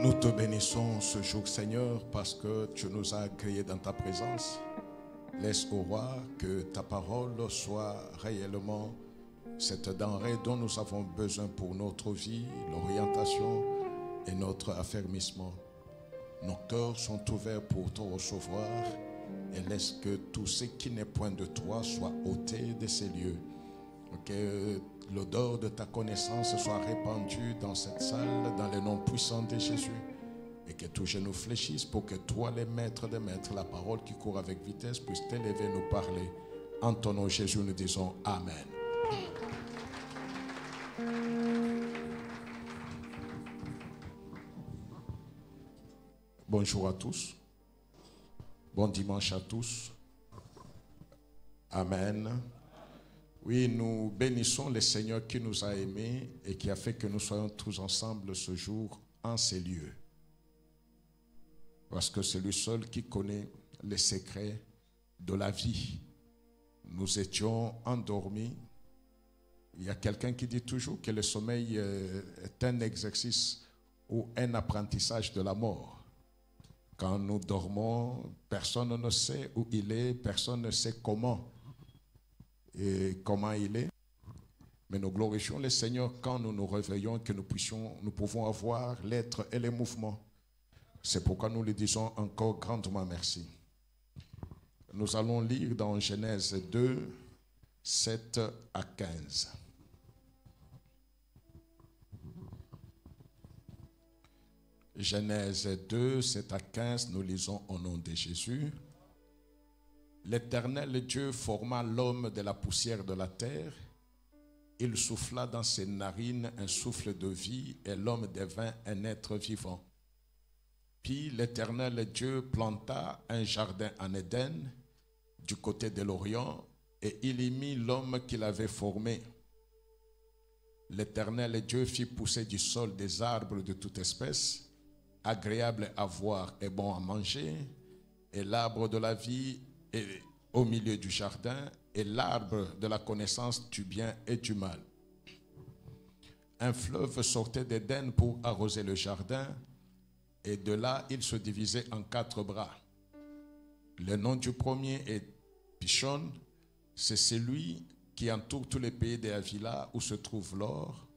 Nous te bénissons ce jour, Seigneur, parce que tu nous as accueillis dans ta présence. Laisse, ô roi, que ta parole soit réellement cette denrée dont nous avons besoin pour notre vie, l'orientation et notre affermissement. Nos cœurs sont ouverts pour te recevoir et laisse que tout ce qui n'est point de toi soit ôté de ces lieux. Que l'odeur de ta connaissance soit répandue dans cette salle, dans le nom puissant de Jésus. Et que tous genoux fléchissent pour que toi, les maîtres des maîtres, la parole qui court avec vitesse, puisse t'élever, nous parler. En ton nom, Jésus, nous disons Amen. Bonjour à tous. Bon dimanche à tous. Amen. Oui, nous bénissons le Seigneur qui nous a aimés et qui a fait que nous soyons tous ensemble ce jour en ces lieux. Parce que c'est lui seul qui connaît les secrets de la vie. Nous étions endormis. Il y a quelqu'un qui dit toujours que le sommeil est un exercice ou un apprentissage de la mort. Quand nous dormons, personne ne sait où il est, personne ne sait comment il est. Mais nous glorifions le Seigneur quand nous nous réveillons, que nous pouvons avoir l'être et les mouvements. C'est pourquoi nous lui disons encore grandement merci. Nous allons lire dans Genèse 2, 7 à 15. Genèse 2, 7 à 15, nous lisons au nom de Jésus. L'Éternel Dieu forma l'homme de la poussière de la terre. Il souffla dans ses narines un souffle de vie et l'homme devint un être vivant. Puis l'Éternel Dieu planta un jardin en Éden, du côté de l'Orient, et il y mit l'homme qu'il avait formé. L'Éternel Dieu fit pousser du sol des arbres de toute espèce, agréables à voir et bons à manger, et l'arbre de la vie au milieu du jardin, et l'arbre de la connaissance du bien et du mal. Un fleuve sortait d'Éden pour arroser le jardin, et de là il se divisait en 4 bras. Le nom du premier est Pishon, c'est celui qui entoure tous les pays de Havila où se trouve l'or.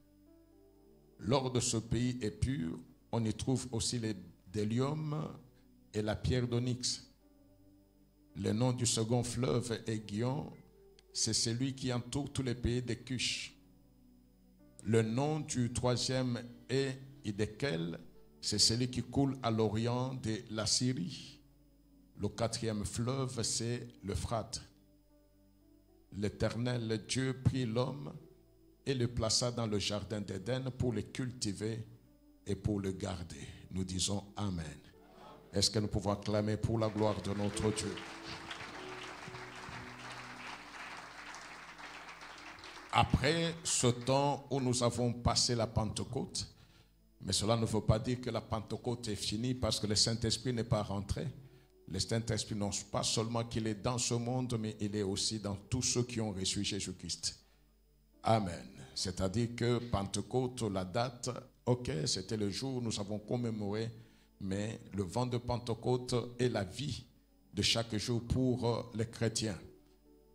L'or de ce pays est pur, on y trouve aussi les bdellium et la pierre d'onyx. Le nom du second fleuve est Gihon, c'est celui qui entoure tous les pays de Cush. Le nom du troisième est Hiddekel, c'est celui qui coule à l'orient de la Syrie. Le 4e fleuve, c'est l'Euphrate. L'Éternel Dieu prit l'homme et le plaça dans le jardin d'Éden pour le cultiver et pour le garder. Nous disons Amen. Est-ce que nous pouvons acclamer pour la gloire de notre Dieu? Après ce temps où nous avons passé la Pentecôte, mais cela ne veut pas dire que la Pentecôte est finie parce que le Saint-Esprit n'est pas rentré. Le Saint-Esprit non pas seulement qu'il est dans ce monde, mais il est aussi dans tous ceux qui ont reçu Jésus-Christ. Amen. C'est-à-dire que Pentecôte, la date, ok, c'était le jour où nous avons commémoré, mais le vent de Pentecôte est la vie de chaque jour pour les chrétiens.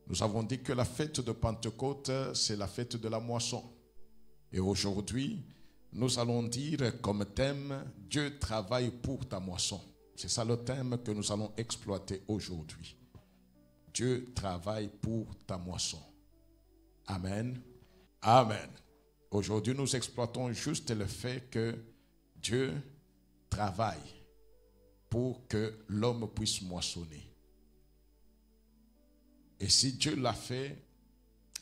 Nous avons dit que la fête de Pentecôte, c'est la fête de la moisson. Et aujourd'hui, nous allons dire comme thème, Dieu travaille pour ta moisson. C'est ça le thème que nous allons exploiter aujourd'hui. Dieu travaille pour ta moisson. Amen. Amen. Aujourd'hui, nous exploitons juste le fait que Dieu travaille pour que l'homme puisse moissonner. Et si Dieu l'a fait,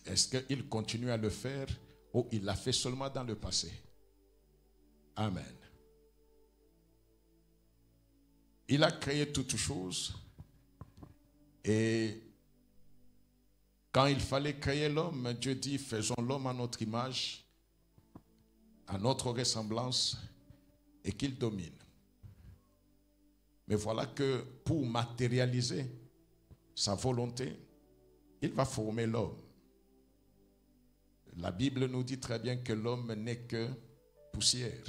est-ce qu'il continue à le faire ou il l'a fait seulement dans le passé? Amen. Il a créé toutes choses et quand il fallait créer l'homme, Dieu dit, faisons l'homme à notre image, à notre ressemblance et qu'il domine. Mais voilà que pour matérialiser sa volonté, il va former l'homme. La Bible nous dit très bien que l'homme n'est que poussière.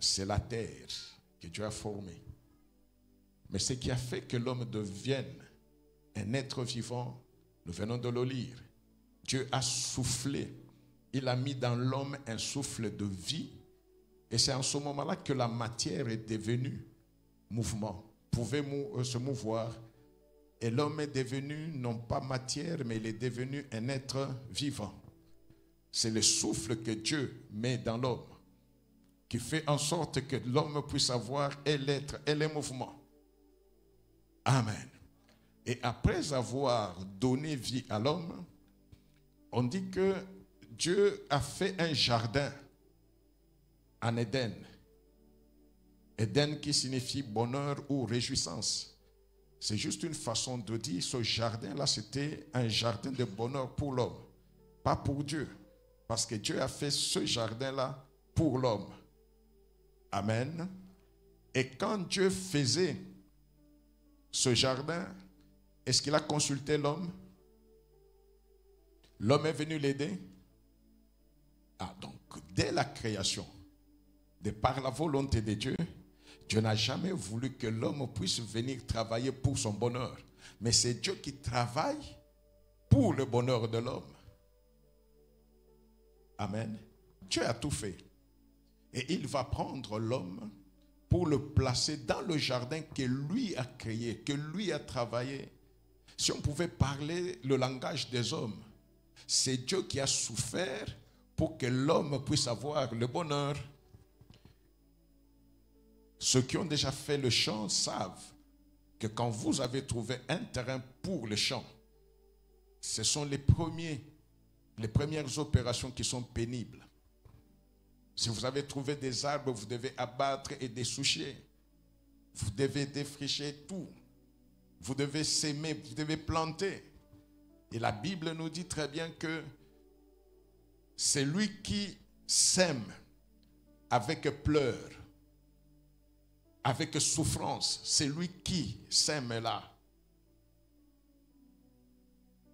c'est la terre que Dieu a formée. Mais ce qui a fait que l'homme devienne un être vivant, nous venons de le lire. Dieu a soufflé, il a mis dans l'homme un souffle de vie. Et c'est en ce moment-là que la matière est devenue mouvement, pouvait se mouvoir. Et l'homme est devenu non pas matière, mais il est devenu un être vivant. C'est le souffle que Dieu met dans l'homme qui fait en sorte que l'homme puisse avoir et l'être et les mouvements. Amen. Et après avoir donné vie à l'homme, on dit que Dieu a fait un jardin en Éden. Éden qui signifie bonheur ou réjouissance. C'est juste une façon de dire, ce jardin-là, c'était un jardin de bonheur pour l'homme, pas pour Dieu. Parce que Dieu a fait ce jardin-là pour l'homme. Amen. Et quand Dieu faisait ce jardin, est-ce qu'il a consulté l'homme? L'homme est venu l'aider? Ah, donc, dès la création, de par la volonté de Dieu, Dieu n'a jamais voulu que l'homme puisse venir travailler pour son bonheur. Mais c'est Dieu qui travaille pour le bonheur de l'homme. Amen. Dieu a tout fait. Et il va prendre l'homme pour le placer dans le jardin que lui a créé, que lui a travaillé. Si on pouvait parler le langage des hommes, c'est Dieu qui a souffert pour que l'homme puisse avoir le bonheur. Ceux qui ont déjà fait le champ savent que quand vous avez trouvé un terrain pour le champ, ce sont les premières opérations qui sont pénibles. Si vous avez trouvé des arbres, vous devez abattre et dessoucher. Vous devez défricher tout. Vous devez s'aimer, vous devez planter. Et la Bible nous dit très bien que c'est lui qui sème avec pleurs, avec souffrance. C'est lui qui sème là.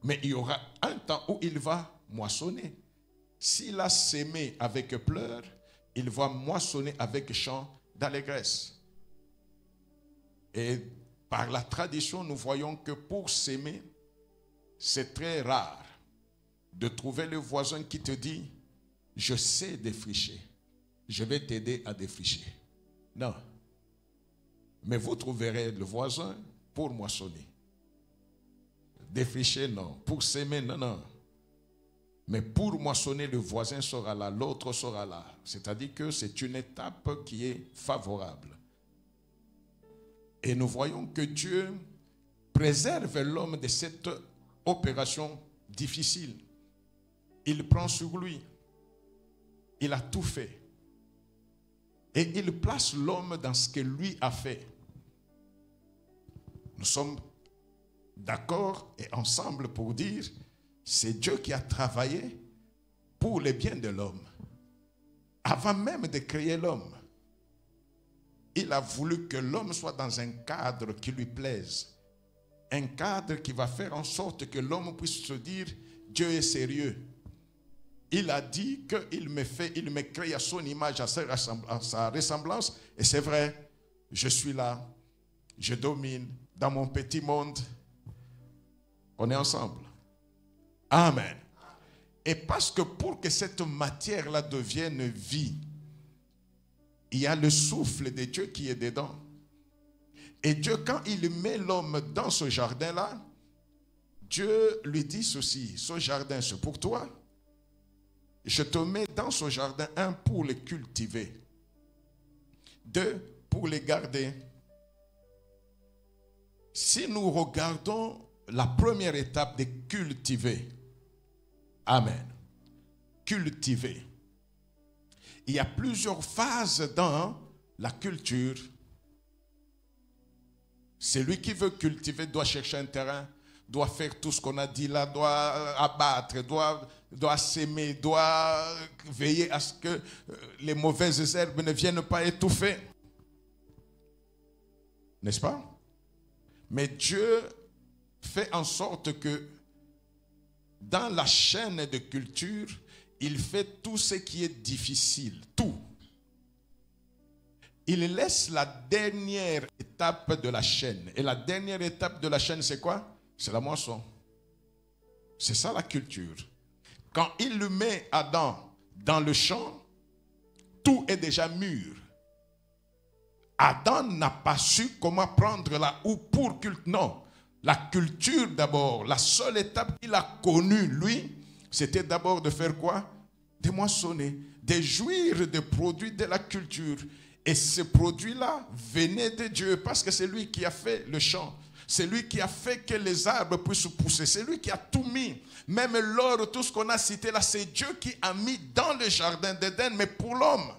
Mais il y aura un temps où il va moissonner. S'il a sémé avec pleurs, il va moissonner avec chant d'allégresse. Et par la tradition, nous voyons que pour s'aimer, c'est très rare de trouver le voisin qui te dit « Je sais défricher, je vais t'aider à défricher ». Non. Mais vous trouverez le voisin pour moissonner. Défricher, non. Pour s'aimer, non, non. Mais pour moissonner, le voisin sera là, l'autre sera là. C'est-à-dire que c'est une étape qui est favorable. Et nous voyons que Dieu préserve l'homme de cette opération difficile. Il prend sur lui. Il a tout fait. Et il place l'homme dans ce que lui a fait. Nous sommes d'accord et ensemble pour dire, c'est Dieu qui a travaillé pour le bien de l'homme. Avant même de créer l'homme, il a voulu que l'homme soit dans un cadre qui lui plaise. Un cadre qui va faire en sorte que l'homme puisse se dire, Dieu est sérieux. Il a dit qu'il me crée à son image, à sa ressemblance. Et c'est vrai, je suis là, je domine dans mon petit monde. On est ensemble. Amen. Et parce que pour que cette matière-là devienne vie, il y a le souffle de Dieu qui est dedans. Et Dieu, quand il met l'homme dans ce jardin-là, Dieu lui dit ceci, ce jardin c'est pour toi. Je te mets dans ce jardin, 1, pour le cultiver. 2, pour les garder. Si nous regardons la première étape de cultiver, amen, cultiver. Il y a plusieurs phases dans la culture. Celui qui veut cultiver doit chercher un terrain, doit faire tout ce qu'on a dit là, doit abattre, doit s'aimer, doit veiller à ce que les mauvaises herbes ne viennent pas étouffer. N'est-ce pas? Mais Dieu fait en sorte que dans la chaîne de culture, il fait tout ce qui est difficile, tout. il laisse la dernière étape de la chaîne. Et la dernière étape de la chaîne, c'est quoi? C'est la moisson. C'est ça la culture. Quand il le met Adam dans le champ, tout est déjà mûr. Adam n'a pas su comment prendre la houe pour cultiver. Non, la culture d'abord, la seule étape qu'il a connue, lui, c'était d'abord de faire quoi? De moissonner, de jouir des produits de la culture. Et ces produits-là venaient de Dieu parce que c'est lui qui a fait le champ. C'est lui qui a fait que les arbres puissent pousser. C'est lui qui a tout mis. Même l'or, tout ce qu'on a cité là, c'est Dieu qui a mis dans le jardin d'Éden, mais pour l'homme.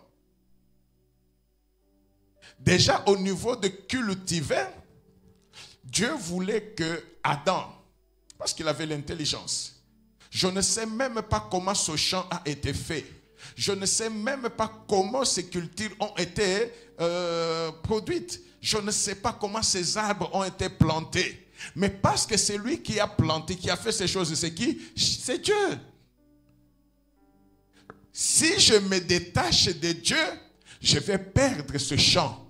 Déjà au niveau de cultiver, Dieu voulait que Adam, parce qu'il avait l'intelligence, je ne sais même pas comment ce champ a été fait. Je ne sais même pas comment ces cultures ont été produites. Je ne sais pas comment ces arbres ont été plantés. Mais parce que c'est lui qui a planté, qui a fait ces choses, c'est qui? C'est Dieu. Si je me détache de Dieu, je vais perdre ce champ.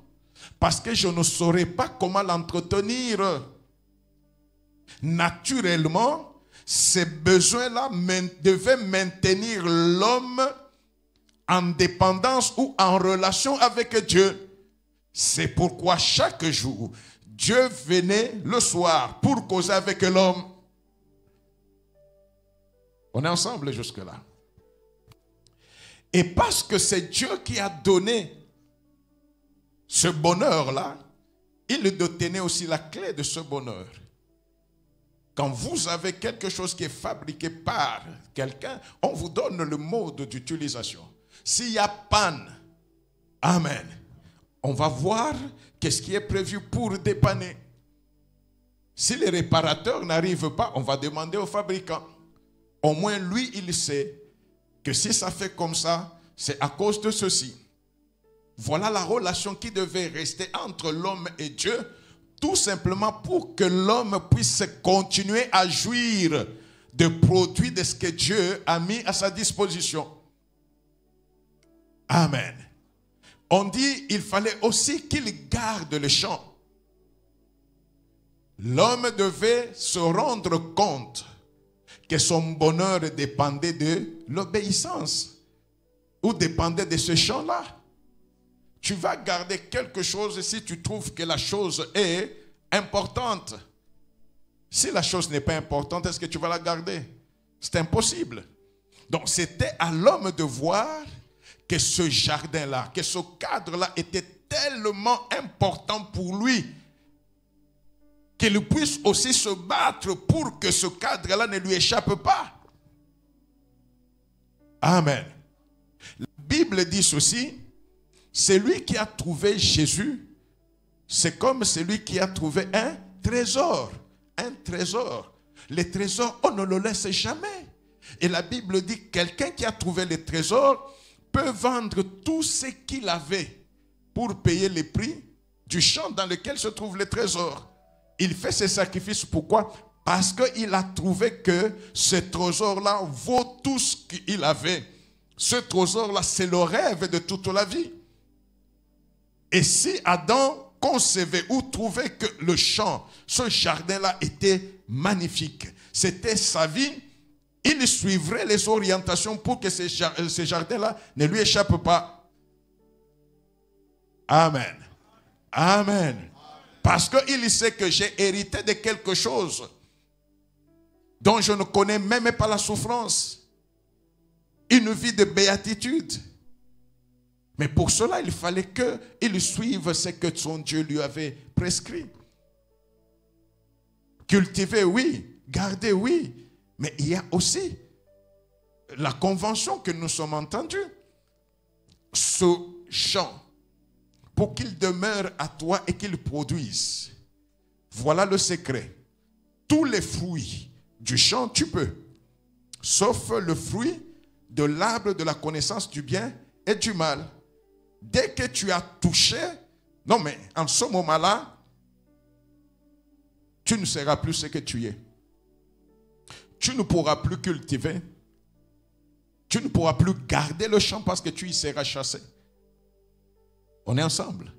Parce que je ne saurais pas comment l'entretenir. Naturellement, ces besoins-là devaient maintenir l'homme en dépendance ou en relation avec Dieu. C'est pourquoi chaque jour, Dieu venait le soir pour causer avec l'homme. On est ensemble jusque-là. Et parce que c'est Dieu qui a donné ce bonheur-là, il détenait aussi la clé de ce bonheur. Quand vous avez quelque chose qui est fabriqué par quelqu'un, on vous donne le mode d'utilisation. S'il y a panne, amen, on va voir qu'est-ce qui est prévu pour dépanner. Si les réparateurs n'arrivent pas, on va demander au fabricant. Au moins lui, il sait que si ça fait comme ça, c'est à cause de ceci. Voilà la relation qui devait rester entre l'homme et Dieu, tout simplement pour que l'homme puisse continuer à jouir des produits de ce que Dieu a mis à sa disposition. Amen. On dit qu'il fallait aussi qu'il garde le champ. L'homme devait se rendre compte que son bonheur dépendait de l'obéissance ou dépendait de ce champ-là. Tu vas garder quelque chose si tu trouves que la chose est importante. Si la chose n'est pas importante, est-ce que tu vas la garder? C'est impossible. Donc c'était à l'homme de voir que ce jardin-là, que ce cadre-là était tellement important pour lui qu'il puisse aussi se battre pour que ce cadre-là ne lui échappe pas. Amen. La Bible dit ceci, celui qui a trouvé Jésus, c'est comme celui qui a trouvé un trésor. Un trésor. Les trésors, on ne le laisse jamais. Et la Bible dit que quelqu'un qui a trouvé le trésor peut vendre tout ce qu'il avait pour payer le prix du champ dans lequel se trouve le trésor. Il fait ce sacrifice, pourquoi? Parce qu'il a trouvé que ce trésor-là vaut tout ce qu'il avait. Ce trésor-là, c'est le rêve de toute la vie. Et si Adam concevait ou trouvait que le champ, ce jardin-là était magnifique, c'était sa vie, il suivrait les orientations pour que ce jardin-là ne lui échappe pas. Amen. Amen. Parce qu'il sait que j'ai hérité de quelque chose dont je ne connais même pas la souffrance. Une vie de béatitude. Mais pour cela, il fallait qu'il suive ce que son Dieu lui avait prescrit. Cultiver, oui. Garder, oui. Mais il y a aussi la convention que nous sommes entendus. Ce champ, pour qu'il demeure à toi et qu'il produise. Voilà le secret. Tous les fruits du champ, tu peux. Sauf le fruit de l'arbre de la connaissance du bien et du mal. Dès que tu as touché, non mais en ce moment-là, tu ne seras plus ce que tu es. Tu ne pourras plus cultiver. Tu ne pourras plus garder le champ parce que tu y seras chassé. On est ensemble.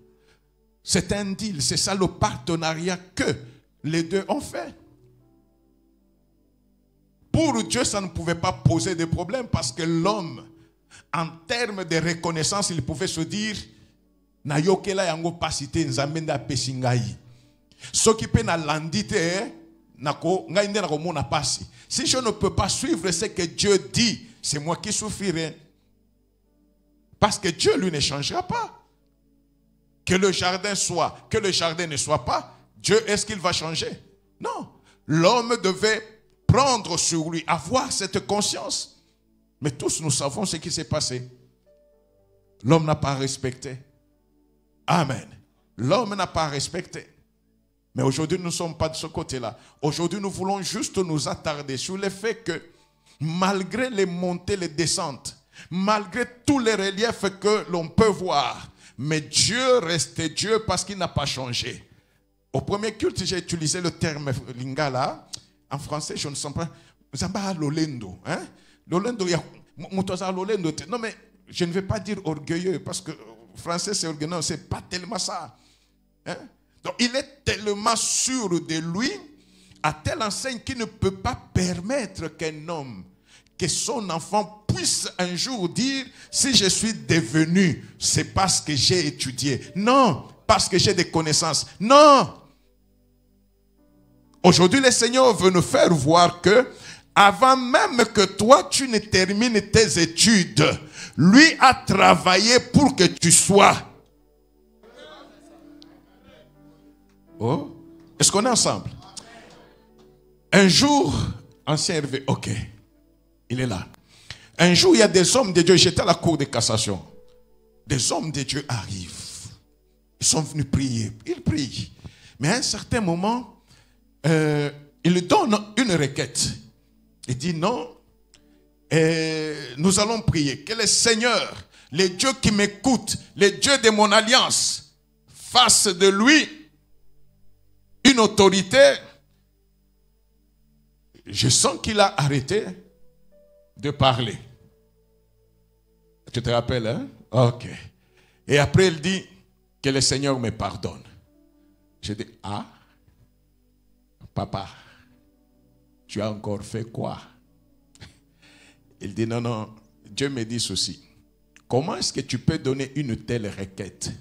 C'est un deal, c'est ça le partenariat que les deux ont fait. Pour Dieu, ça ne pouvait pas poser de problème parce que l'homme, en termes de reconnaissance, il pouvait se dire na yokela yango pasité nzambe pesingai. Ce qui peut na landite nako ngai nde nako mona pasi. Si je ne peux pas suivre ce que Dieu dit, c'est moi qui souffrirai. Parce que Dieu lui ne changera pas. Que le jardin soit, que le jardin ne soit pas, Dieu, est-ce qu'il va changer? Non. L'homme devait prendre sur lui, avoir cette conscience. Mais tous nous savons ce qui s'est passé. L'homme n'a pas respecté. Amen. L'homme n'a pas respecté. Mais aujourd'hui, nous ne sommes pas de ce côté-là. Aujourd'hui, nous voulons juste nous attarder sur le fait que malgré les montées, les descentes, malgré tous les reliefs que l'on peut voir, mais Dieu reste Dieu parce qu'il n'a pas changé. Au premier culte, j'ai utilisé le terme lingala. En français, je ne sens pas. Zamba lolendo. Lolendo, lolendo. Non, mais je ne vais pas dire orgueilleux parce que français, c'est orgueilleux. Non, c'est pas tellement ça. Donc, il est tellement sûr de lui, à telle enseigne qu'il ne peut pas permettre qu'un homme, que son enfant puisse un jour dire, si je suis devenu, c'est parce que j'ai étudié. Non, parce que j'ai des connaissances. Non. Aujourd'hui, le Seigneur veut nous faire voir que, avant même que toi, tu ne termines tes études, lui a travaillé pour que tu sois. Oh, est-ce qu'on est ensemble? Un jour, ancien Hervé, ok, il est là. Un jour, il y a des hommes de Dieu, j'étais à la cour de cassation. Des hommes de Dieu arrivent. Ils sont venus prier. Ils prient. Mais à un certain moment, il donne une requête. Il dit non, nous allons prier. Que le Seigneur, le Dieu qui m'écoute, le Dieu de mon alliance, fasse de lui une autorité. Je sens qu'il a arrêté de parler. Tu te rappelles, hein? Ok. Et après, il dit que le Seigneur me pardonne. Je dis, ah, papa, tu as encore fait quoi? Il dit, non, non, Dieu me dit ceci. Comment est-ce que tu peux donner une telle requête?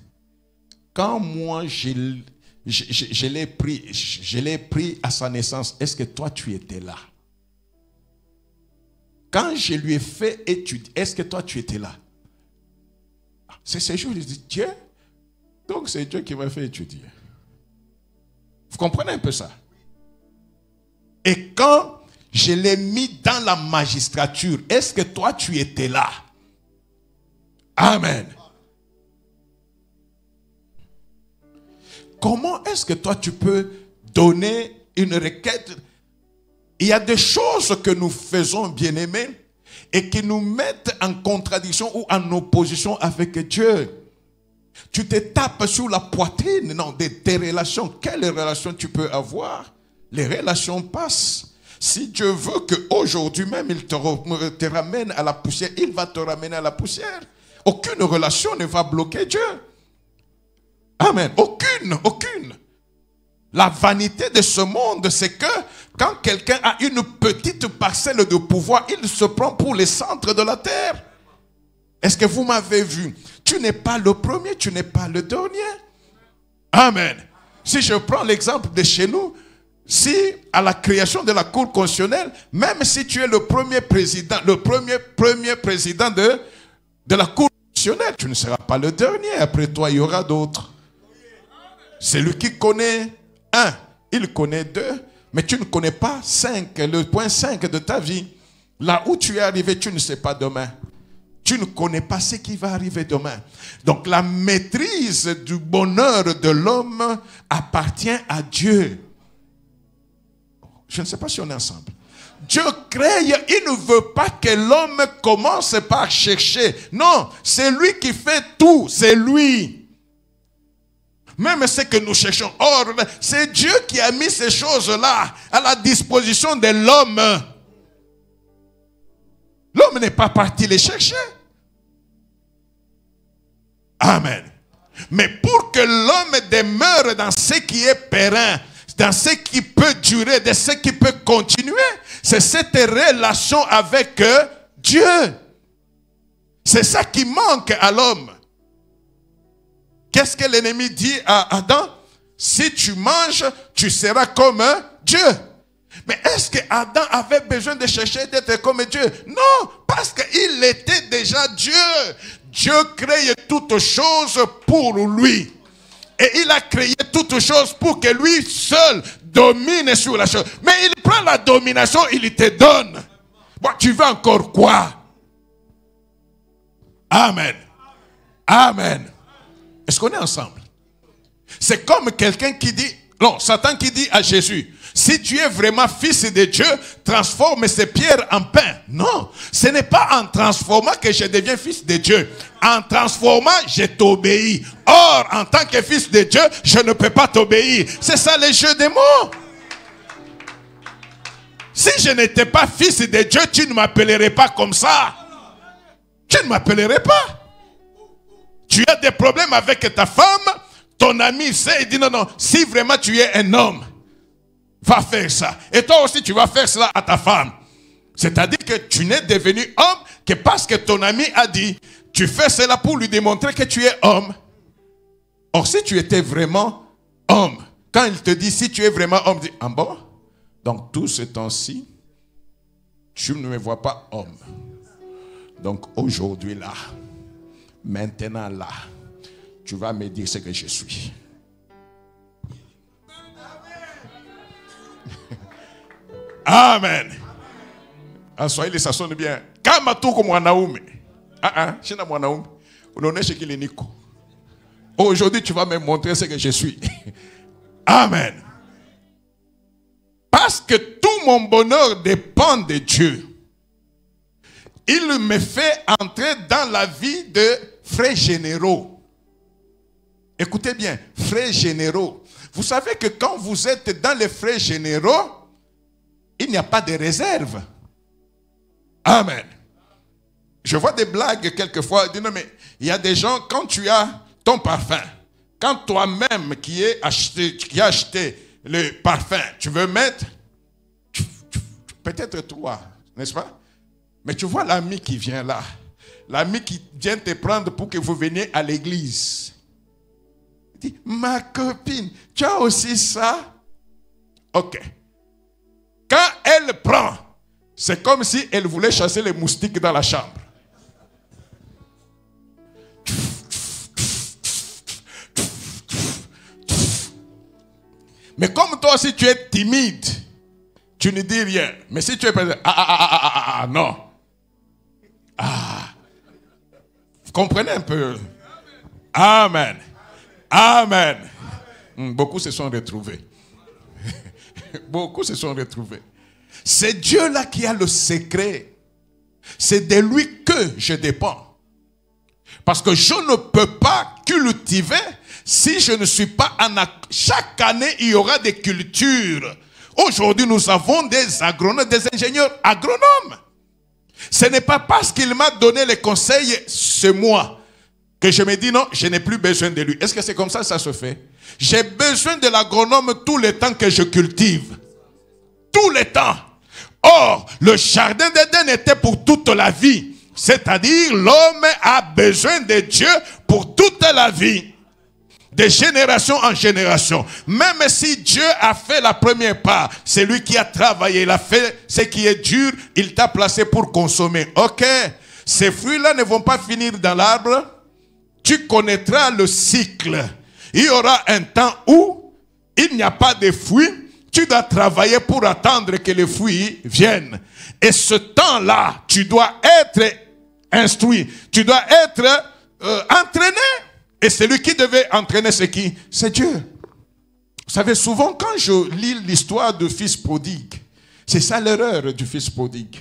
Quand moi, je l'ai pris à sa naissance, est-ce que toi, tu étais là? Quand je lui ai fait étude, est-ce que toi, tu étais là? C'est ce jour, il dit, Dieu, donc c'est Dieu qui m'a fait étudier. Vous comprenez un peu ça? Et quand je l'ai mis dans la magistrature, est-ce que toi, tu étais là? Amen. Comment est-ce que toi, tu peux donner une requête? Il y a des choses que nous faisons, bien-aimés, et qui nous mettent en contradiction ou en opposition avec Dieu. Tu te tapes sur la poitrine, non, de tes relations. Quelles relations tu peux avoir? Les relations passent. Si Dieu veut qu'aujourd'hui même il te ramène à la poussière, il va te ramener à la poussière. Aucune relation ne va bloquer Dieu. Amen. Aucune. La vanité de ce monde, c'est que quand quelqu'un a une petite parcelle de pouvoir, il se prend pour les centres de la terre. Est-ce que vous m'avez vu? Tu n'es pas le premier, tu n'es pas le dernier. Amen. Si je prends l'exemple de chez nous, si à la création de la Cour constitutionnelle, même si tu es le premier président, le premier président de la Cour constitutionnelle, tu ne seras pas le dernier. Après toi, il y aura d'autres. Celui qui connaît un, il connaît deux, mais tu ne connais pas 5, le point 5 de ta vie. Là où tu es arrivé, tu ne sais pas demain. Tu ne connais pas ce qui va arriver demain. Donc la maîtrise du bonheur de l'homme appartient à Dieu. Je ne sais pas si on est ensemble. Dieu crée, il ne veut pas que l'homme commence par chercher. Non, c'est lui qui fait tout, c'est lui. Même ce que nous cherchons. Or, c'est Dieu qui a mis ces choses-là à la disposition de l'homme. L'homme n'est pas parti les chercher. Amen. Mais pour que l'homme demeure dans ce qui est périn, dans ce qui peut durer, dans ce qui peut continuer, c'est cette relation avec Dieu. C'est ça qui manque à l'homme. Qu'est-ce que l'ennemi dit à Adam? Si tu manges, tu seras comme Dieu. Mais est-ce que Adam avait besoin de chercher d'être comme Dieu? Non, parce qu'il était déjà Dieu. Dieu crée toutes choses pour lui. Et il a créé toutes choses pour que lui seul domine sur la chose. Mais il prend la domination, il te donne. Bon, tu veux encore quoi? Amen. Amen. Est-ce qu'on est ensemble? C'est comme quelqu'un qui dit, non, Satan qui dit à Jésus, si tu es vraiment fils de Dieu, transforme ces pierres en pain. Non, ce n'est pas en transformant que je deviens fils de Dieu. En transformant, je t'obéis. Or, en tant que fils de Dieu, je ne peux pas t'obéir. C'est ça le jeu des mots. Si je n'étais pas fils de Dieu, tu ne m'appellerais pas comme ça. Tu ne m'appellerais pas. Tu as des problèmes avec ta femme, ton ami sait, il dit non, non, si vraiment tu es un homme, va faire ça. Et toi aussi, tu vas faire cela à ta femme. C'est-à-dire que tu n'es devenu homme que parce que ton ami a dit, tu fais cela pour lui démontrer que tu es homme. Or, si tu étais vraiment homme, quand il te dit, si tu es vraiment homme, dis, ah bon? Donc, tout ce temps-ci, tu ne me vois pas homme. Donc, aujourd'hui, là, maintenant, là, tu vas me dire ce que je suis. Amen. En Swahili, ça sonne bien. Kama tuko mwanaume. Shina mwanaume. Unaonesha kile niko. Aujourd'hui, tu vas me montrer ce que je suis. Amen. Parce que tout mon bonheur dépend de Dieu. Il me fait entrer dans la vie de frères généraux. Écoutez bien, frères généraux. Vous savez que quand vous êtes dans les frères généraux, il n'y a pas de réserve. Amen. Je vois des blagues quelquefois. Je dis non, mais il y a des gens, quand tu as ton parfum, quand toi-même qui as acheté le parfum, tu veux mettre, peut-être toi, n'est-ce pas? Mais tu vois l'ami qui vient là, l'ami qui vient te prendre pour que vous veniez à l'église. Il dit, ma copine, tu as aussi ça? Ok. Quand elle prend, c'est comme si elle voulait chasser les moustiques dans la chambre. Mais comme toi aussi tu es timide, tu ne dis rien. Mais si tu es non. Vous comprenez un peu? Amen. Amen. Beaucoup se sont retrouvés. Beaucoup se sont retrouvés. C'est Dieu là qui a le secret. C'est de lui que je dépends. Parce que je ne peux pas cultiver si je ne suis pas en... Chaque année, il y aura des cultures. Aujourd'hui, nous avons des agronomes, des ingénieurs agronomes. Ce n'est pas parce qu'il m'a donné les conseils ce mois que je me dis non, je n'ai plus besoin de lui. Est-ce que c'est comme ça que ça se fait? J'ai besoin de l'agronome tout le temps que je cultive. Tout le temps. Or, le jardin d'Éden était pour toute la vie. C'est-à-dire, l'homme a besoin de Dieu pour toute la vie. De génération en génération. Même si Dieu a fait la première part, c'est lui qui a travaillé, il a fait ce qui est dur, il t'a placé pour consommer. Ok, ces fruits-là ne vont pas finir dans l'arbre. Tu connaîtras le cycle. Il y aura un temps où il n'y a pas de fruits. Tu dois travailler pour attendre que les fruits viennent. Et ce temps-là, tu dois être instruit. Tu dois être entraîné. Et celui qui devait entraîner, c'est qui? C'est Dieu. Vous savez, souvent quand je lis l'histoire du fils prodigue, c'est ça l'erreur du fils prodigue.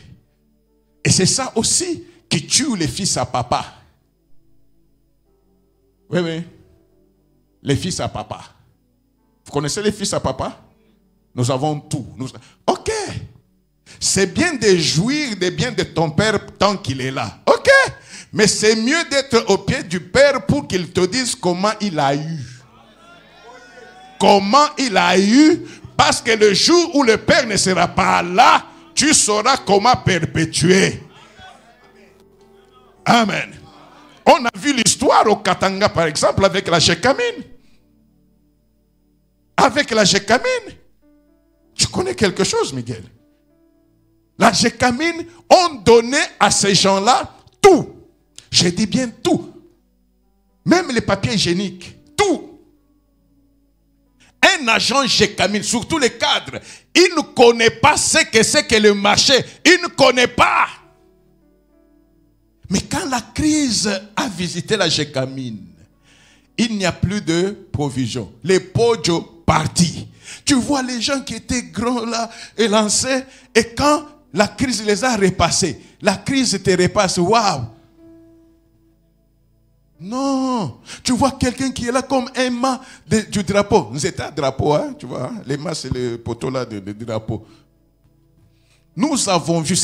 Et c'est ça aussi qui tue les fils à papa. Oui, oui. Les fils à papa. Vous connaissez les fils à papa? Nous avons tout. Ok. C'est bien de jouir des biens de ton père tant qu'il est là. Ok. Mais c'est mieux d'être au pied du Père pour qu'il te dise comment il a eu. Comment il a eu, parce que le jour où le Père ne sera pas là, tu sauras comment perpétuer. Amen. On a vu l'histoire au Katanga, par exemple, avec la Gécamine. Avec la Gécamine. Tu connais quelque chose, Miguel? La Gécamine, on donnait à ces gens-là tout. Je dis bien tout. Même les papiers hygiéniques. Tout. Un agent Gécamine, surtout les cadres, il ne connaît pas ce que c'est que le marché. Il ne connaît pas. Mais quand la crise a visité la Gécamine, il n'y a plus de provisions. Les pojos partis. Tu vois les gens qui étaient grands là et lancés, et quand la crise les a repassés, la crise te repasse, waouh! Non, tu vois quelqu'un qui est là comme un mât du drapeau. Nous étions un drapeau, hein, tu vois, hein? Les mâts c'est le poteau là de drapeau. Nous avons vu,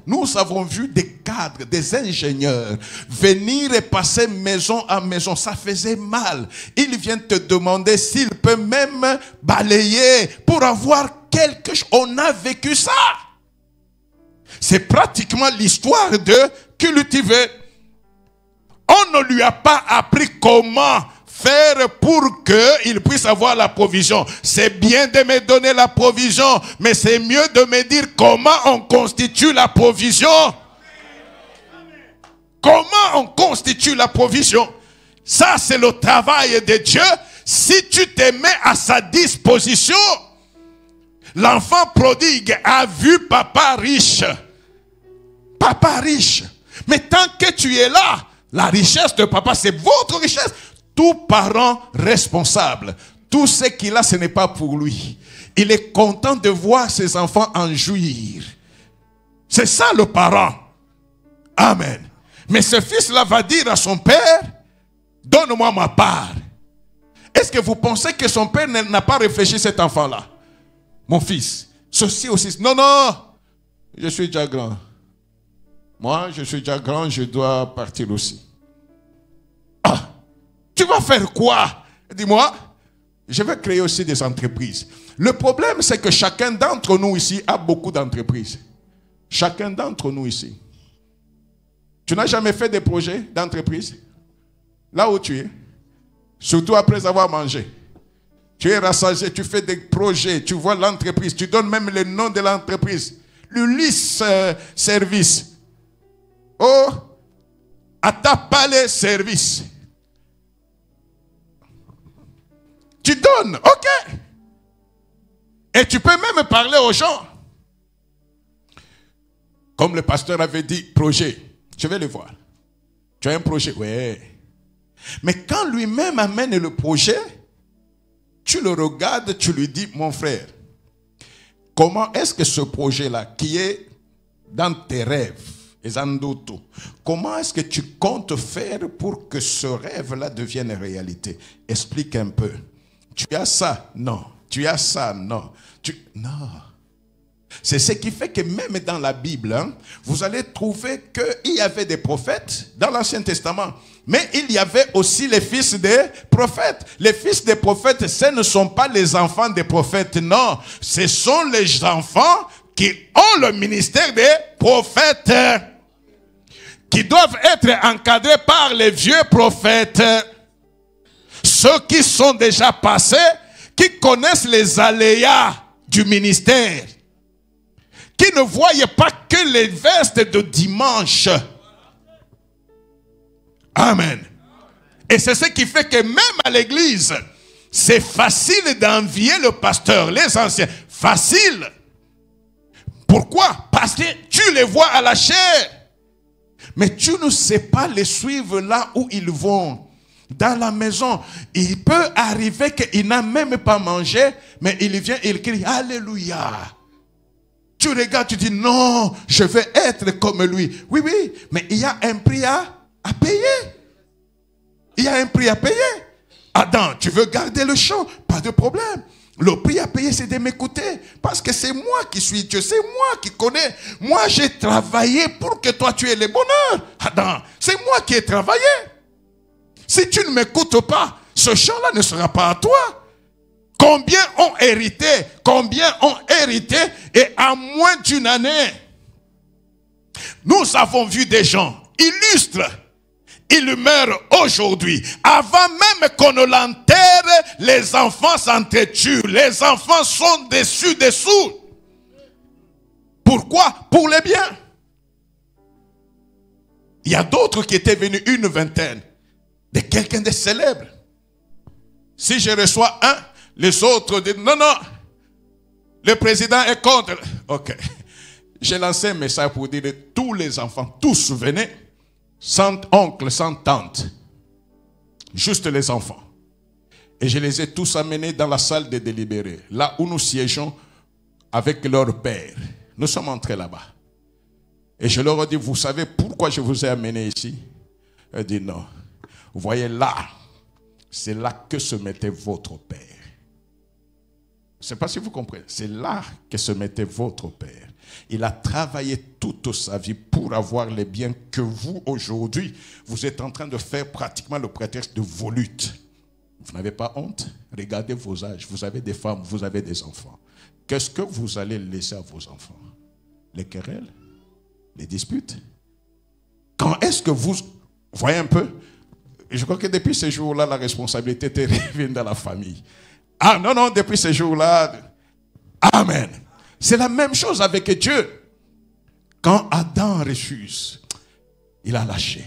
nous avons vu des cadres, des ingénieurs venir et passer maison à maison. Ça faisait mal. Ils viennent te demander s'ils peuvent même balayer pour avoir quelque chose. On a vécu ça. C'est pratiquement l'histoire de cultiver. On ne lui a pas appris comment faire pour qu'il puisse avoir la provision. C'est bien de me donner la provision, mais c'est mieux de me dire comment on constitue la provision. Comment on constitue la provision? Ça, c'est le travail de Dieu. Si tu te mets à sa disposition, l'enfant prodigue a vu papa riche. Papa riche. Mais tant que tu es là, la richesse de papa, c'est votre richesse. Tout parent responsable, tout ce qu'il a, ce n'est pas pour lui. Il est content de voir ses enfants en jouir. C'est ça le parent. Amen. Mais ce fils-là va dire à son père, donne-moi ma part. Est-ce que vous pensez que son père n'a pas réfléchi à cet enfant-là? Mon fils, ceci aussi. Non, non, je suis déjà grand. Moi, je suis déjà grand, je dois partir aussi. Ah, tu vas faire quoi? Dis-moi. Je vais créer aussi des entreprises. Le problème, c'est que chacun d'entre nous ici a beaucoup d'entreprises. Chacun d'entre nous ici. Tu n'as jamais fait des projets d'entreprise? Là où tu es. Surtout après avoir mangé. Tu es rassasié, tu fais des projets, tu vois l'entreprise, tu donnes même le nom de l'entreprise. L'Ulysse Service. Oh, Atapale Service. Tu donnes, ok. Et tu peux même parler aux gens. Comme le pasteur avait dit, projet. Je vais le voir. Tu as un projet? Oui. Mais quand lui-même amène le projet, tu le regardes, tu lui dis, mon frère, comment est-ce que ce projet-là, qui est dans tes rêves, comment est-ce que tu comptes faire pour que ce rêve-là devienne réalité? Explique un peu. Tu as ça? Non. Tu as ça? Non. Non. C'est ce qui fait que même dans la Bible, hein, vous allez trouver qu'il y avait des prophètes dans l'Ancien Testament. Mais il y avait aussi les fils des prophètes. Les fils des prophètes, ce ne sont pas les enfants des prophètes, non. Ce sont les enfants qui ont le ministère des prophètes, qui doivent être encadrés par les vieux prophètes. Ceux qui sont déjà passés, qui connaissent les aléas du ministère, qui ne voyaient pas que les vestes de dimanche. Amen. Et c'est ce qui fait que même à l'église, c'est facile d'envier le pasteur, les anciens. Facile. Pourquoi? Parce que tu les vois à la chair. Mais tu ne sais pas les suivre là où ils vont. Dans la maison, il peut arriver qu'il n'a même pas mangé, mais il vient, il crie Alléluia. Tu regardes, tu dis non, je veux être comme lui. Oui, oui, mais il y a un prix à payer. Il y a un prix à payer. Adam, tu veux garder le champ? Pas de problème. Le prix à payer, c'est de m'écouter. Parce que c'est moi qui suis Dieu. C'est moi qui connais. Moi, j'ai travaillé pour que toi, tu aies le bonheur. Adam, c'est moi qui ai travaillé. Si tu ne m'écoutes pas, ce champ-là ne sera pas à toi. Combien ont hérité? Combien ont hérité? Et en moins d'une année, nous avons vu des gens illustres. Ils meurent aujourd'hui. Avant même qu'on ne l'enterre, les enfants s'entretuent. Les enfants sont dessous. Pourquoi? Pour les biens. Il y a d'autres qui étaient venus, une vingtaine, de quelqu'un de célèbre. Si je reçois un, les autres disent non, non, le président est contre. Ok. J'ai lancé un message pour dire tous les enfants, tous venaient, sans oncle, sans tante, juste les enfants. Et je les ai tous amenés dans la salle des délibérés, là où nous siégeons avec leur père. Nous sommes entrés là-bas. Et je leur ai dit, vous savez pourquoi je vous ai amenés ici? Ils dit non. Vous voyez là, c'est là que se mettait votre père. Je ne sais pas si vous comprenez. C'est là que se mettait votre père. Il a travaillé toute sa vie pour avoir les biens que vous, aujourd'hui, vous êtes en train de faire pratiquement le prétexte de vos luttes. Vous n'avez pas honte? Regardez vos âges. Vous avez des femmes, vous avez des enfants. Qu'est-ce que vous allez laisser à vos enfants? Les querelles? Les disputes? Quand est-ce que vous voyez un peu? Je crois que depuis ce jour-là, la responsabilité était revenue dans la famille. Ah non, non, depuis ce jour-là, amen. C'est la même chose avec Dieu. Quand Adam refuse, il a lâché.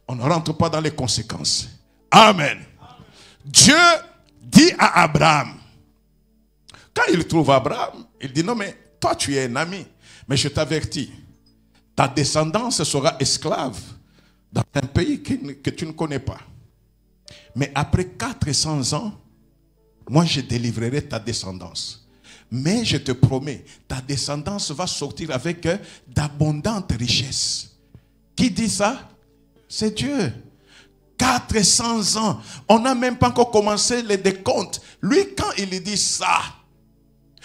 On ne rentre pas dans les conséquences. Amen. Dieu dit à Abraham, quand il trouve Abraham, il dit non mais toi tu es un ami, mais je t'avertis, ta descendance sera esclave dans un pays que tu ne connais pas. Mais après 400 ans, moi je délivrerai ta descendance. Mais je te promets, ta descendance va sortir avec d'abondantes richesses. Qui dit ça? C'est Dieu. 400 ans. On n'a même pas encore commencé les décomptes. Lui, quand il dit ça,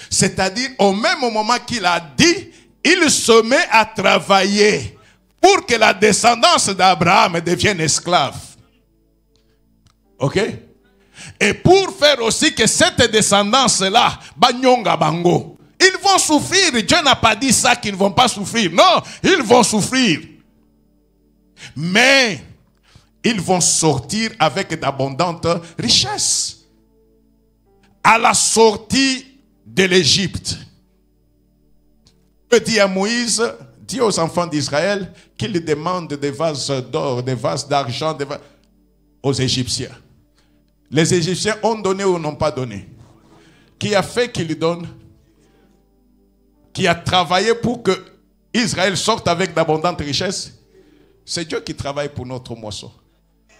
c'est-à-dire au même moment qu'il a dit, il se met à travailler pour que la descendance d'Abraham devienne esclave. Ok? Et pour faire aussi que cette descendance-là, banyonga bango, ils vont souffrir. Dieu n'a pas dit ça qu'ils ne vont pas souffrir. Non, ils vont souffrir. Mais ils vont sortir avec d'abondantes richesses. À la sortie de l'Égypte, Dieu dit à Moïse, dit aux enfants d'Israël qu'ils demandent des vases d'or, des vases d'argent aux Égyptiens. Les Égyptiens ont donné ou n'ont pas donné? Qui a fait qu'ils donnent? Qui a travaillé pour que Israël sorte avec d'abondantes richesses? C'est Dieu qui travaille pour notre moisson.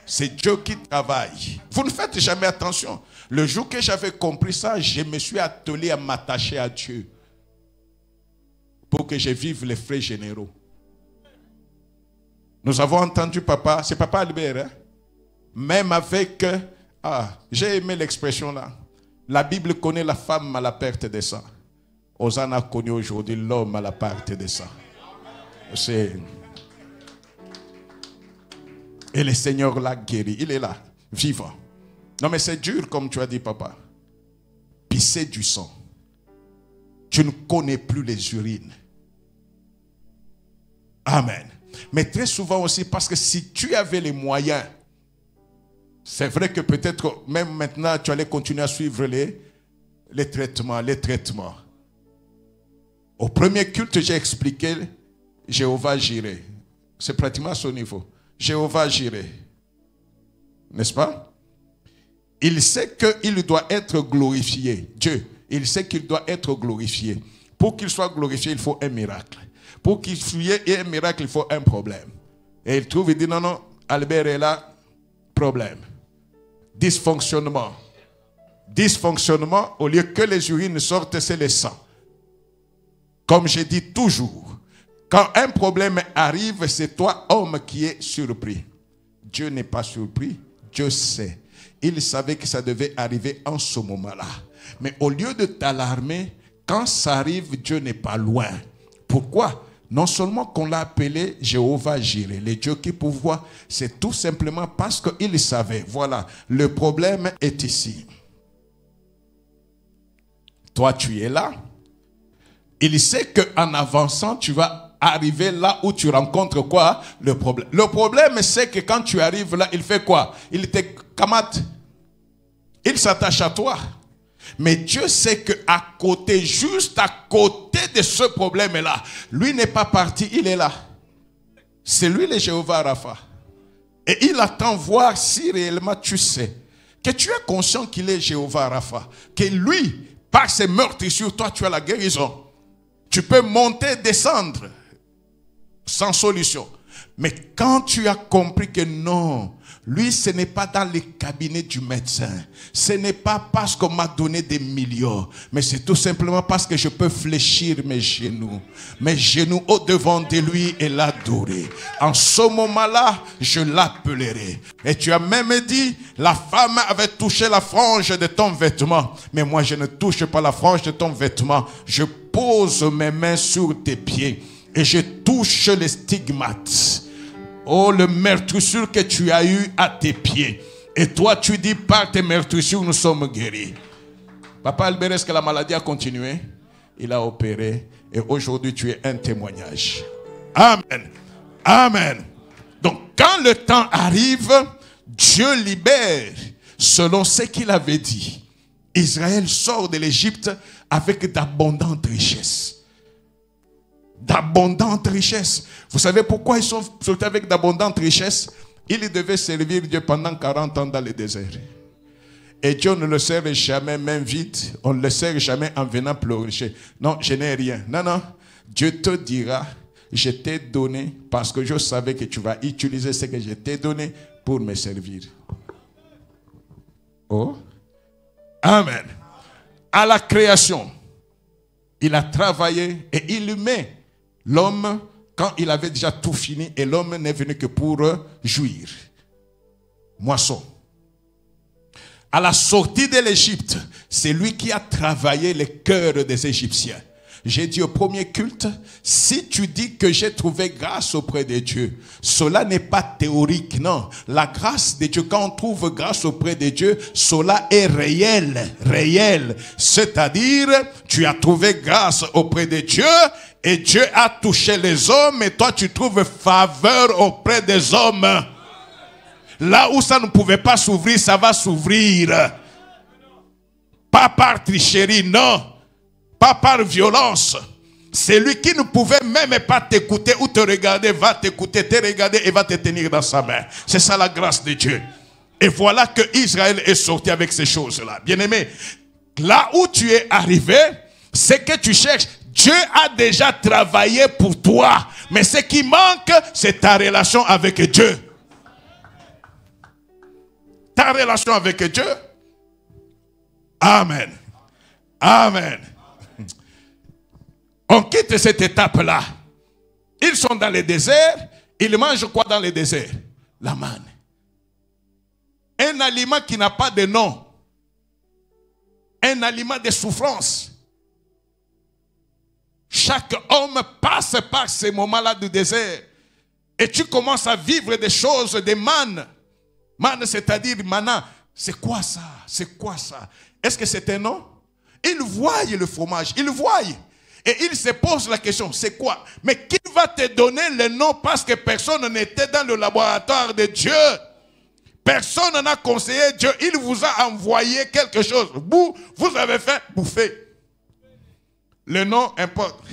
C'est Dieu qui travaille. Vous ne faites jamais attention. Le jour que j'avais compris ça, je me suis attelé à m'attacher à Dieu pour que je vive les frais généraux. Nous avons entendu papa, c'est papa Albert, hein? Même avec... j'ai aimé l'expression là. La Bible connaît la femme à la perte de sang. Hosanna a connu aujourd'hui l'homme à la perte de sang. Et le Seigneur l'a guéri. Il est là, vivant. Non mais c'est dur comme tu as dit papa. Pisser du sang. Tu ne connais plus les urines. Amen. Mais très souvent aussi parce que si tu avais les moyens, c'est vrai que peut-être même maintenant tu allais continuer à suivre les traitements. Au premier culte, j'ai expliqué Jéhovah Jireh. C'est pratiquement à ce niveau. Jéhovah Jireh. N'est-ce pas? Il sait qu'il doit être glorifié. Dieu, il sait qu'il doit être glorifié. Pour qu'il soit glorifié, il faut un miracle. Pour qu'il y ait un miracle, il faut un problème. Et il trouve, il dit non, non, Albert est là, problème. Dysfonctionnement. Dysfonctionnement, au lieu que les urines sortent, c'est le sang. Comme je dis toujours, quand un problème arrive, c'est toi, homme, qui es surpris. Dieu n'est pas surpris, Dieu sait. Il savait que ça devait arriver en ce moment-là. Mais au lieu de t'alarmer, quand ça arrive, Dieu n'est pas loin. Pourquoi? Non seulement qu'on l'a appelé Jéhovah Jireh, le Dieu qui pourvoit, c'est tout simplement parce qu'il savait. Voilà, le problème est ici. Toi, tu es là. Il sait qu'en avançant, tu vas arriver là où tu rencontres quoi? Le problème. Le problème, c'est que quand tu arrives là, il fait quoi? Il te camate. Il s'attache à toi. Mais Dieu sait qu'à côté, juste à côté de ce problème-là, lui n'est pas parti, il est là. C'est lui le Jéhovah Rapha. Et il attend voir si réellement tu sais, que tu es conscient qu'il est Jéhovah Rapha, que lui, par ses meurtrissures, toi tu as la guérison. Tu peux monter, descendre, sans solution. Mais quand tu as compris que non, lui, ce n'est pas dans les cabinets du médecin. Ce n'est pas parce qu'on m'a donné des millions. Mais c'est tout simplement parce que je peux fléchir mes genoux. Mes genoux au-devant de lui et l'adorer. En ce moment-là, je l'appellerai. Et tu as même dit, la femme avait touché la frange de ton vêtement. Mais moi, je ne touche pas la frange de ton vêtement. Je pose mes mains sur tes pieds. Et je touche les stigmates. Oh, le meurtrissure que tu as eu à tes pieds. Et toi, tu dis, par tes meurtrissures, nous sommes guéris. Papa Albert, est-ce que la maladie a continué? Il a opéré. Et aujourd'hui, tu es un témoignage. Amen. Amen. Donc, quand le temps arrive, Dieu libère selon ce qu'il avait dit. Israël sort de l'Égypte avec d'abondantes richesses. D'abondantes richesses. Vous savez pourquoi ils sont sortis avec d'abondantes richesses? Ils devaient servir Dieu pendant 40 ans dans le désert. Et Dieu ne le sert jamais main vide. On ne le sert jamais en venant pleurer. Non, je n'ai rien. Non, non. Dieu te dira, je t'ai donné parce que je savais que tu vas utiliser ce que je t'ai donné pour me servir. Oh. Amen. À la création, il a travaillé et il met l'homme, quand il avait déjà tout fini, et l'homme n'est venu que pour jouir. Moisson. À la sortie de l'Égypte, c'est lui qui a travaillé le cœur des Égyptiens. J'ai dit au premier culte, si tu dis que j'ai trouvé grâce auprès de Dieu, cela n'est pas théorique, non. La grâce de Dieu, quand on trouve grâce auprès de Dieu, cela est réel, réel. C'est-à-dire, tu as trouvé grâce auprès de Dieu et Dieu a touché les hommes et toi tu trouves faveur auprès des hommes. Là où ça ne pouvait pas s'ouvrir, ça va s'ouvrir. Pas par tricherie, non. Pas par violence. Celui qui ne pouvait même pas t'écouter ou te regarder, va t'écouter, te regarder et va te tenir dans sa main. C'est ça la grâce de Dieu. Et voilà que Israël est sorti avec ces choses-là. Bien-aimé, là où tu es arrivé, ce que tu cherches, Dieu a déjà travaillé pour toi. Mais ce qui manque, c'est ta relation avec Dieu. Ta relation avec Dieu. Amen. Amen. On quitte cette étape-là. Ils sont dans le désert. Ils mangent quoi dans le désert? La manne. Un aliment qui n'a pas de nom. Un aliment de souffrance. Chaque homme passe par ces moments-là du désert. Et tu commences à vivre des choses, des mannes. Manne, c'est-à-dire manna. C'est quoi ça? C'est quoi ça? Est-ce que c'est un nom? Ils voient le fromage. Ils voient. Et il se pose la question, c'est quoi? Mais qui va te donner le nom parce que personne n'était dans le laboratoire de Dieu? Personne n'a conseillé Dieu. Il vous a envoyé quelque chose. Vous avez fait bouffer. Le nom importe.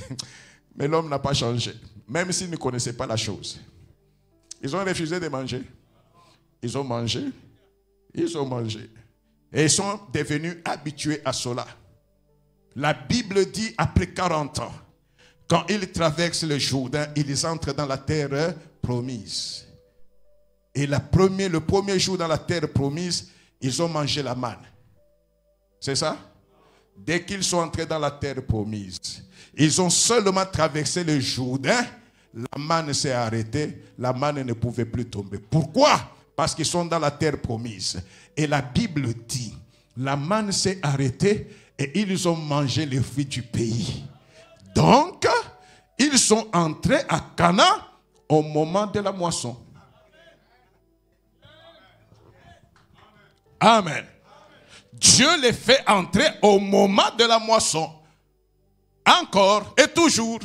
Mais l'homme n'a pas changé. Même s'il ne connaissait pas la chose. Ils ont refusé de manger. Ils ont mangé. Ils ont mangé. Et ils sont devenus habitués à cela. La Bible dit, après 40 ans, quand ils traversent le Jourdain, ils entrent dans la terre promise. Et le premier jour dans la terre promise, ils ont mangé la manne. C'est ça? Dès qu'ils sont entrés dans la terre promise, ils ont seulement traversé le Jourdain, la manne s'est arrêtée, la manne ne pouvait plus tomber. Pourquoi? Parce qu'ils sont dans la terre promise. Et la Bible dit, la manne s'est arrêtée. et ils ont mangé les fruits du pays. Donc, ils sont entrés à Cana au moment de la moisson. Amen. Dieu les fait entrer au moment de la moisson. Encore et toujours.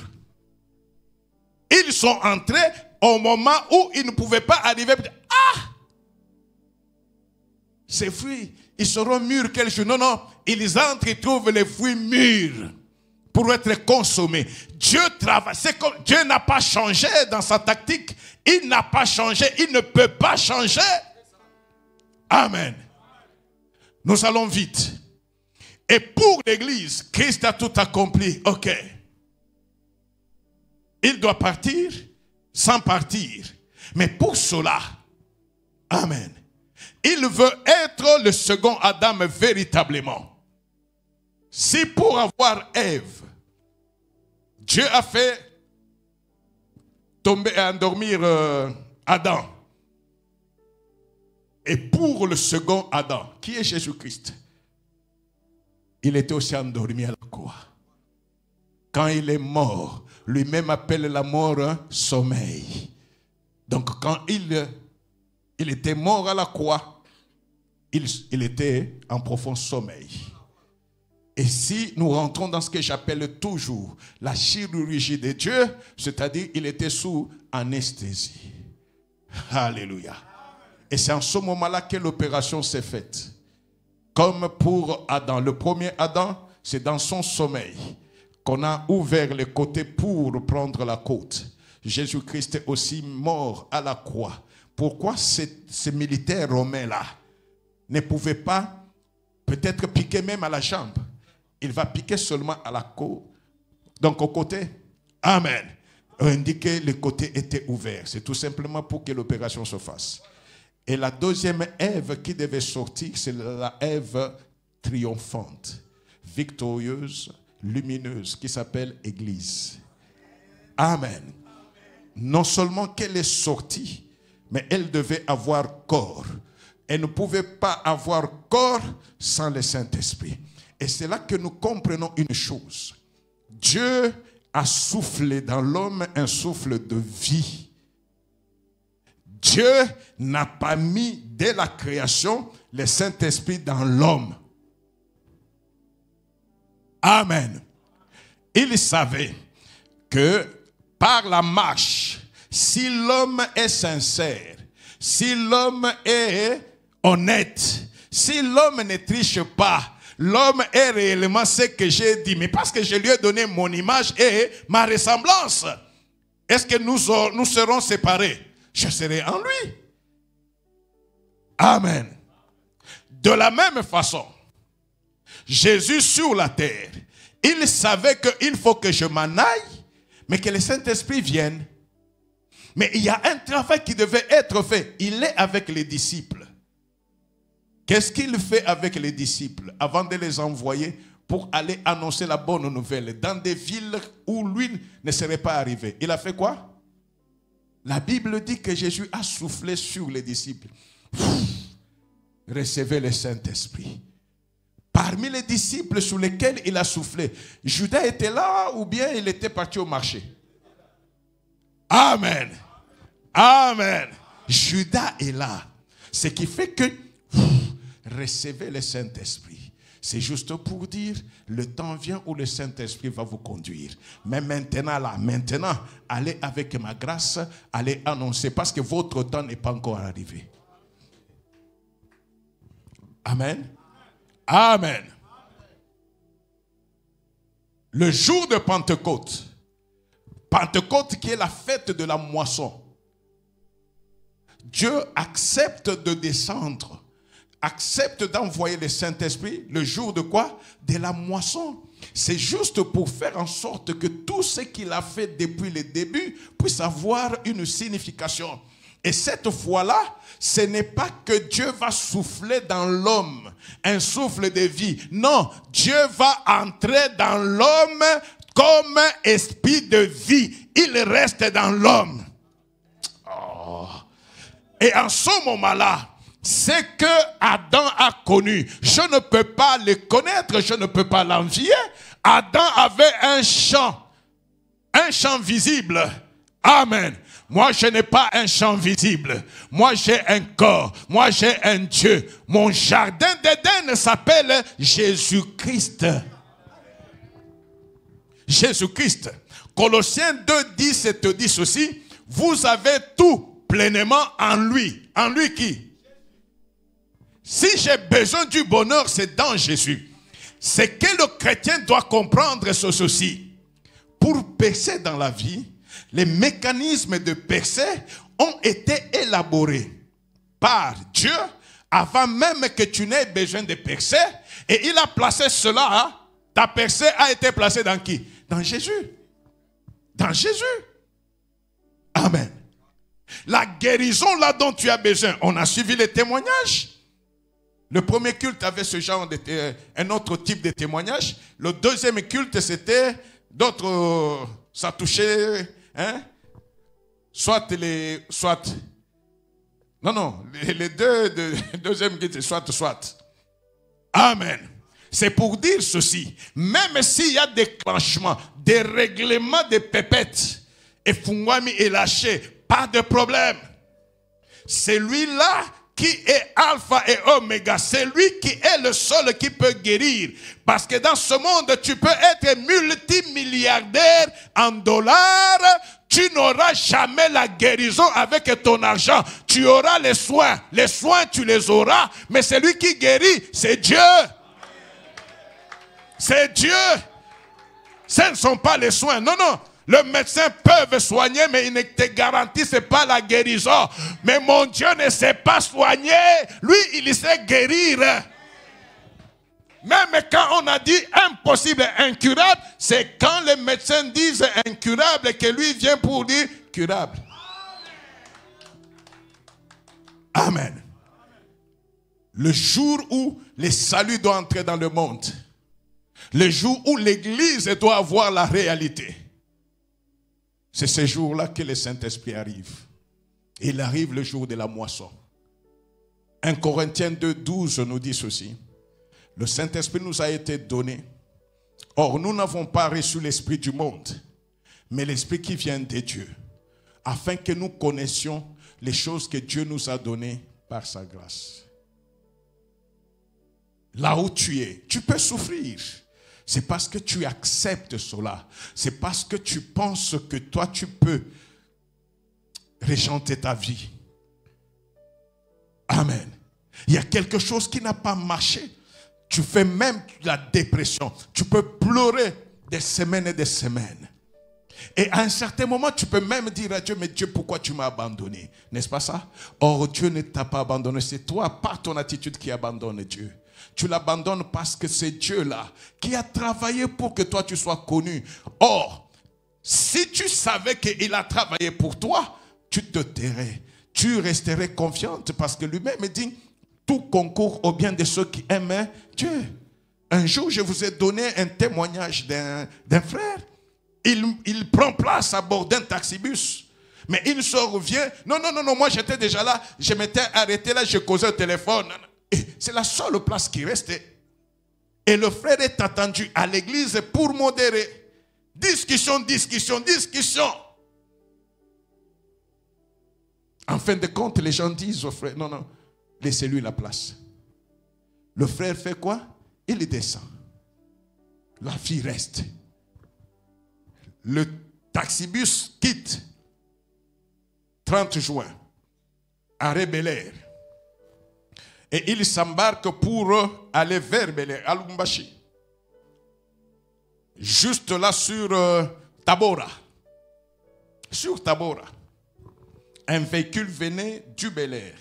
Ils sont entrés au moment où ils ne pouvaient pas arriver. Ah! Ces fruits, ils seront mûrs quelques jours. Non, non. Ils entrent et trouvent les fruits mûrs pour être consommés. Dieu travaille. C'est comme Dieu n'a pas changé dans sa tactique. Il n'a pas changé. Il ne peut pas changer. Amen. Nous allons vite. Et pour l'Église, Christ a tout accompli. Ok. Il doit partir sans partir. Mais pour cela, amen, il veut être le second Adam véritablement. Si pour avoir Ève, Dieu a fait tomber et endormir Adam, et pour le second Adam, qui est Jésus-Christ, il était aussi endormi à la croix. Quand il est mort, lui-même appelle la mort un sommeil. Donc quand il était mort à la croix, il était en profond sommeil. Et si nous rentrons dans ce que j'appelle toujours la chirurgie de Dieu, c'est-à-dire il était sous anesthésie. Alléluia. Et c'est en ce moment-là que l'opération s'est faite. Comme pour Adam. Le premier Adam, c'est dans son sommeil qu'on a ouvert les côtés pour prendre la côte. Jésus-Christ est aussi mort à la croix. Pourquoi ces militaires romains-là ne pouvaient pas peut-être piquer même à la jambe? Il va piquer seulement à la côte. Donc au côté, amen. Indiquer le côté était ouvert. C'est tout simplement pour que l'opération se fasse. Et la deuxième Ève qui devait sortir, c'est la Ève triomphante, victorieuse, lumineuse, qui s'appelle Église. Amen. Non seulement qu'elle est sortie, mais elle devait avoir corps. Elle ne pouvait pas avoir corps sans le Saint-Esprit. Et c'est là que nous comprenons une chose. Dieu a soufflé dans l'homme un souffle de vie. Dieu n'a pas mis dès la création le Saint-Esprit dans l'homme. Amen. Il savait que par la marche, si l'homme est sincère, si l'homme est honnête, si l'homme ne triche pas, l'homme est réellement ce que j'ai dit. Mais parce que je lui ai donné mon image et ma ressemblance, est-ce que nous serons séparés? Je serai en lui. Amen. De la même façon, Jésus sur la terre, il savait qu'il faut que je m'en aille, mais que le Saint-Esprit vienne. Mais il y a un travail qui devait être fait. Il est avec les disciples. Qu'est-ce qu'il fait avec les disciples avant de les envoyer pour aller annoncer la bonne nouvelle dans des villes où lui ne serait pas arrivé? Il a fait quoi? La Bible dit que Jésus a soufflé sur les disciples. Recevez le Saint-Esprit. Parmi les disciples sur lesquels il a soufflé, Judas était là ou bien il était parti au marché? Amen. Amen. Judas est là. Ce qui fait que recevez le Saint-Esprit. C'est juste pour dire, le temps vient où le Saint-Esprit va vous conduire. Mais maintenant, allez avec ma grâce, allez annoncer, parce que votre temps n'est pas encore arrivé. Amen. Amen. Le jour de Pentecôte, Pentecôte qui est la fête de la moisson, Dieu accepte de descendre, accepte d'envoyer le Saint-Esprit le jour de quoi? De la moisson. C'est juste pour faire en sorte que tout ce qu'il a fait depuis le début puisse avoir une signification. Et cette fois-là, ce n'est pas que Dieu va souffler dans l'homme un souffle de vie. Non, Dieu va entrer dans l'homme comme esprit de vie. Il reste dans l'homme. Oh. Et en ce moment-là, Ce que Adam a connu, je ne peux pas le connaître, je ne peux pas l'envier. Adam avait un champ visible. Amen. Moi, je n'ai pas un champ visible. Moi, j'ai un corps. Moi, j'ai un Dieu. Mon jardin d'Éden s'appelle Jésus-Christ. Jésus-Christ. Colossiens 2, 10 te dit ceci. Vous avez tout pleinement en lui. En lui qui? Si j'ai besoin du bonheur, c'est dans Jésus. Ce que le chrétien doit comprendre, c'est ceci. Pour percer dans la vie, les mécanismes de percée ont été élaborés par Dieu avant même que tu n'aies besoin de percer. Et il a placé cela, ta percée a été placée dans qui? Dans Jésus. Dans Jésus. Amen. La guérison là dont tu as besoin, on a suivi les témoignages. Le premier culte avait ce genre un autre type de témoignage. Le deuxième culte, c'était d'autres, ça touchait, hein, les deuxième culte, soit. Amen. C'est pour dire ceci. Même s'il y a des déclenchements, des règlements de pépettes, et Fungwami est lâché, pas de problème. C'est lui-là qui est alpha et oméga. C'est lui qui est le seul qui peut guérir. Parce que dans ce monde, tu peux être multimilliardaire en dollars. Tu n'auras jamais la guérison avec ton argent. Tu auras les soins. Les soins, tu les auras. Mais celui qui guérit, c'est Dieu. C'est Dieu. Ce ne sont pas les soins. Non, non. Le médecin peut soigner, mais il ne te garantisse pas la guérison. Mais mon Dieu ne sait pas soigner. Lui, il sait guérir. Même quand on a dit impossible, incurable, c'est quand les médecins disent incurable que lui vient pour dire curable. Amen. Le jour où le salut doit entrer dans le monde, le jour où l'Église doit avoir la réalité, c'est ce jour-là que le Saint-Esprit arrive. Il arrive le jour de la moisson. 1 Corinthiens 2, 12 nous dit ceci. Le Saint-Esprit nous a été donné. Or, nous n'avons pas reçu l'esprit du monde, mais l'esprit qui vient de Dieu, afin que nous connaissions les choses que Dieu nous a données par sa grâce. Là où tu es, tu peux souffrir. C'est parce que tu acceptes cela. C'est parce que tu penses que toi, tu peux régenter ta vie. Amen. Il y a quelque chose qui n'a pas marché. Tu fais même la dépression. Tu peux pleurer des semaines et des semaines. Et à un certain moment, tu peux même dire à Dieu, mais Dieu, pourquoi tu m'as abandonné? N'est-ce pas ça? Or, Dieu ne t'a pas abandonné. C'est toi, par ton attitude, qui abandonne Dieu. Tu l'abandonnes parce que c'est Dieu-là qui a travaillé pour que toi tu sois connu. Or, si tu savais qu'il a travaillé pour toi, tu te tairais. Tu resterais confiante parce que lui-même dit, tout concourt au bien de ceux qui aiment Dieu. Un jour, je vous ai donné un témoignage d'un frère. Il prend place à bord d'un taxibus. Mais il se revient. Non, moi j'étais déjà là. Je m'étais arrêté là, je causais au téléphone. C'est la seule place qui restait. Et le frère est attendu à l'église pour modérer. Discussion. En fin de compte, les gens disent au frère, non, laissez-lui la place. Le frère fait quoi? Il descend. La fille reste. Le taxibus quitte. 30 juin. Arrêt Bel-Air. Et il s'embarque pour aller vers Bel-Air, à Lubumbashi. Juste là sur Tabora. Sur Tabora. Un véhicule venait du Bel-Air.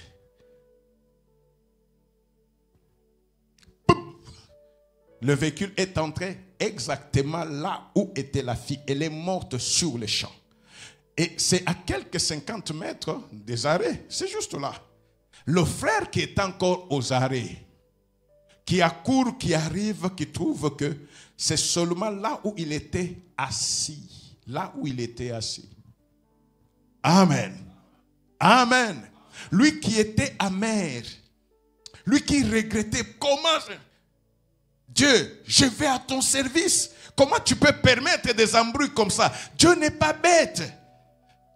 Le véhicule est entré exactement là où était la fille. Elle est morte sur le champ. Et c'est à quelques 50 mètres des arrêts. C'est juste là. Le frère qui est encore aux arrêts, qui accourt, qui arrive, qui trouve que c'est seulement là où il était assis. Là où il était assis. Amen. Amen. Lui qui était amer, Lui qui regrettait, comment Dieu, je vais à ton service. Comment tu peux permettre des embrouilles comme ça? Dieu n'est pas bête.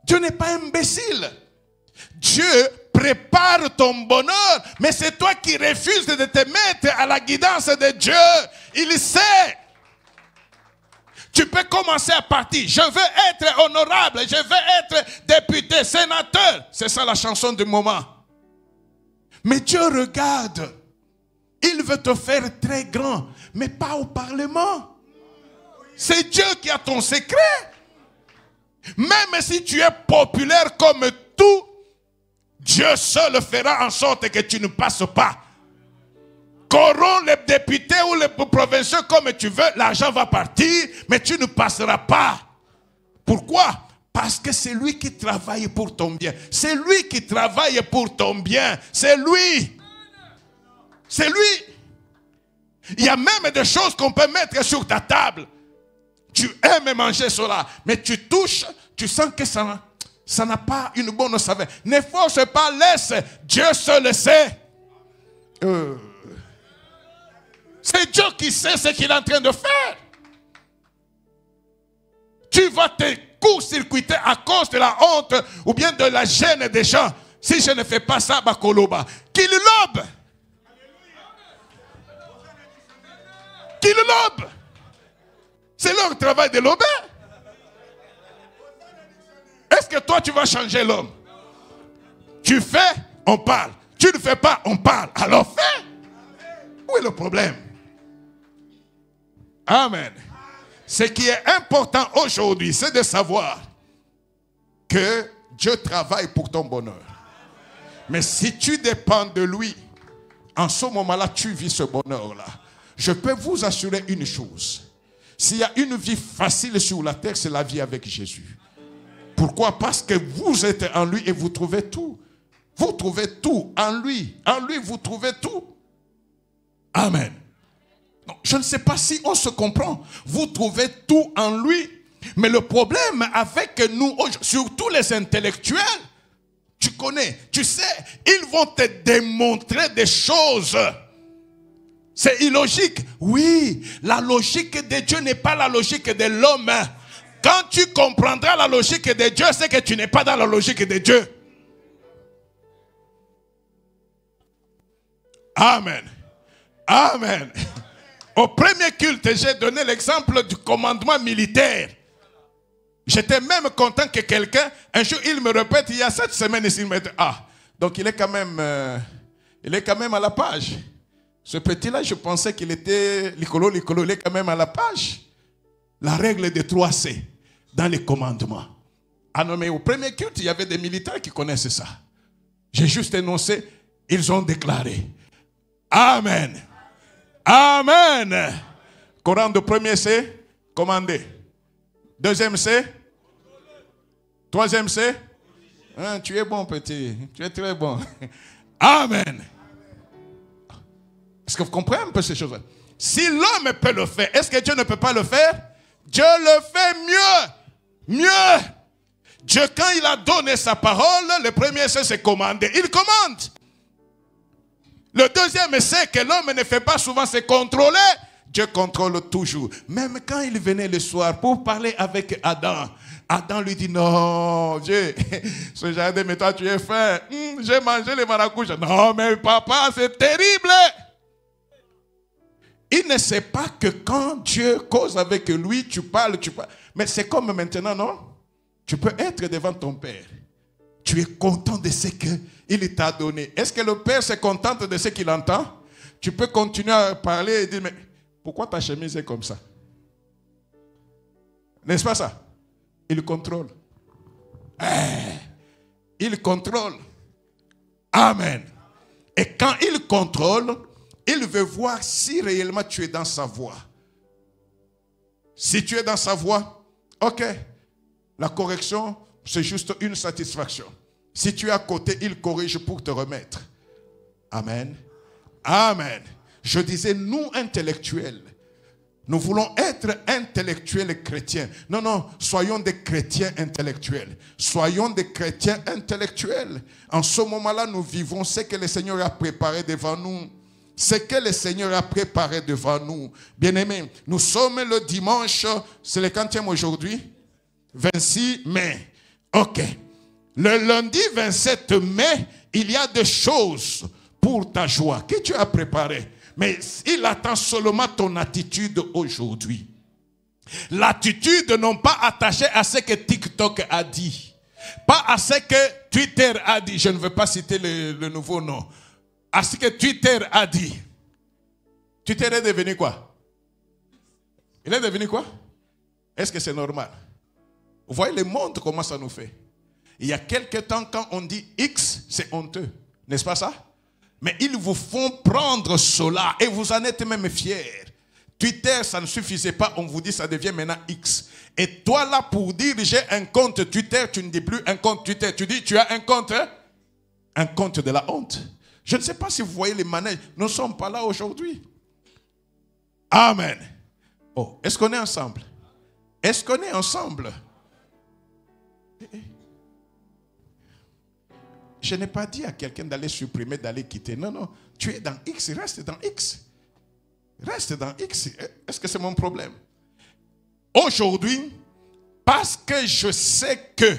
Dieu n'est pas imbécile. Dieu prépare ton bonheur, mais c'est toi qui refuses de te mettre à la guidance de Dieu. Il sait. Tu peux commencer à partir. Je veux être honorable, je veux être député, sénateur. C'est ça la chanson du moment. Mais Dieu regarde. Il veut te faire très grand, mais pas au Parlement. C'est Dieu qui a ton secret. Même si tu es populaire comme tout, Dieu seul fera en sorte que tu ne passes pas. Corromps les députés ou les provinciaux comme tu veux, l'argent va partir, mais tu ne passeras pas. Pourquoi? Parce que c'est lui qui travaille pour ton bien. C'est lui qui travaille pour ton bien. C'est lui. C'est lui. Il y a même des choses qu'on peut mettre sur ta table. Tu aimes manger cela, mais tu touches, tu sens que ça n'a pas une bonne saveur. Ne force pas, laisse. Dieu seul sait. C'est Dieu qui sait ce qu'il est en train de faire. Tu vas te court-circuiter à cause de la honte ou bien de la gêne des gens. Si je ne fais pas ça, Bakoloba, qu'il lobe. Qu'il lobe. C'est leur travail de lober. Est-ce que toi tu vas changer l'homme? Tu fais, on parle. Tu ne fais pas, on parle. Alors fais. Où est le problème? Amen. Ce qui est important aujourd'hui, c'est de savoir que Dieu travaille pour ton bonheur. Mais si tu dépends de lui, en ce moment-là, tu vis ce bonheur-là. Je peux vous assurer une chose. S'il y a une vie facile sur la terre, c'est la vie avec Jésus. Pourquoi? Parce que vous êtes en lui et vous trouvez tout. Vous trouvez tout en lui. En lui, vous trouvez tout. Amen. Donc, je ne sais pas si on se comprend. Vous trouvez tout en lui. Mais le problème avec nous, surtout les intellectuels, tu connais, tu sais, ils vont te démontrer des choses. C'est illogique. Oui, la logique de Dieu n'est pas la logique de l'homme. Quand tu comprendras la logique de Dieu, c'est que tu n'es pas dans la logique de Dieu. Amen. Amen. Au premier culte, j'ai donné l'exemple du commandement militaire. J'étais même content que quelqu'un, un jour, il me répète, il y a 7 semaines ici, il me dit, donc il est quand même à la page. Ce petit-là, je pensais qu'il était l'icolo, il est quand même à la page. La règle des 3C dans les commandements. Ah non, mais au premier culte, il y avait des militaires qui connaissaient ça. J'ai juste énoncé, ils ont déclaré. Amen. Amen. Coran de premier c'est commander. Deuxième c'est. Troisième c'est. Tu es bon petit. Tu es très bon. Amen. Est-ce que vous comprenez un peu ces choses-là? Si l'homme peut le faire, est-ce que Dieu ne peut pas le faire? Dieu le fait mieux. Mieux. Dieu, quand il a donné sa parole, le premier c'est commander. Il commande. Le deuxième c'est que l'homme ne fait pas souvent, c'est contrôler. Dieu contrôle toujours. Même quand il venait le soir pour parler avec Adam, Adam lui dit, non, Dieu, ce jardin, mais toi tu es faim. J'ai mangé les maracoujas. Non, mais papa, c'est terrible. Il ne sait pas que quand Dieu cause avec lui, tu parles. Mais c'est comme maintenant, non? Tu peux être devant ton père. Tu es content de ce qu'il t'a donné. Est-ce que le père se contente de ce qu'il entend? Tu peux continuer à parler et dire, mais pourquoi ta chemise est comme ça? N'est-ce pas ça? Il contrôle. Il contrôle. Amen. Et quand il contrôle, il veut voir si réellement tu es dans sa voie. Si tu es dans sa voie, ok. La correction, c'est juste une satisfaction. Si tu es à côté, il corrige pour te remettre. Amen. Amen. Je disais, nous intellectuels, Nous voulons être intellectuels et chrétiens. Non, non, soyons des chrétiens intellectuels. Soyons des chrétiens intellectuels. En ce moment-là, nous vivons ce que le Seigneur a préparé devant nous. Ce que le Seigneur a préparé devant nous. Bien-aimés, nous sommes le dimanche, c'est le quantième aujourd'hui? 26 mai. Ok. Le lundi 27 mai, il y a des choses pour ta joie que tu as préparées. Mais il attend seulement ton attitude aujourd'hui. L'attitude non pas attachée à ce que TikTok a dit. Pas à ce que Twitter a dit. Je ne veux pas citer le nouveau nom. À ce que Twitter a dit. Twitter est devenu quoi? Il est devenu quoi? Est-ce que c'est normal? Vous voyez le monde, comment ça nous fait? Il y a quelque temps, quand on dit X, c'est honteux. N'est-ce pas ça? Mais ils vous font prendre cela et vous en êtes même fiers. Twitter, ça ne suffisait pas. On vous dit ça devient maintenant X. Et toi là, pour dire j'ai un compte Twitter, tu ne dis plus un compte Twitter. Tu dis tu as un compte de la honte. Je ne sais pas si vous voyez les manèges. Nous ne sommes pas là aujourd'hui. Amen. Oh, est-ce qu'on est ensemble? Est-ce qu'on est ensemble? Je n'ai pas dit à quelqu'un d'aller supprimer, d'aller quitter. Non, non. Tu es dans X, reste dans X. Reste dans X. Est-ce que c'est mon problème? Aujourd'hui, parce que je sais que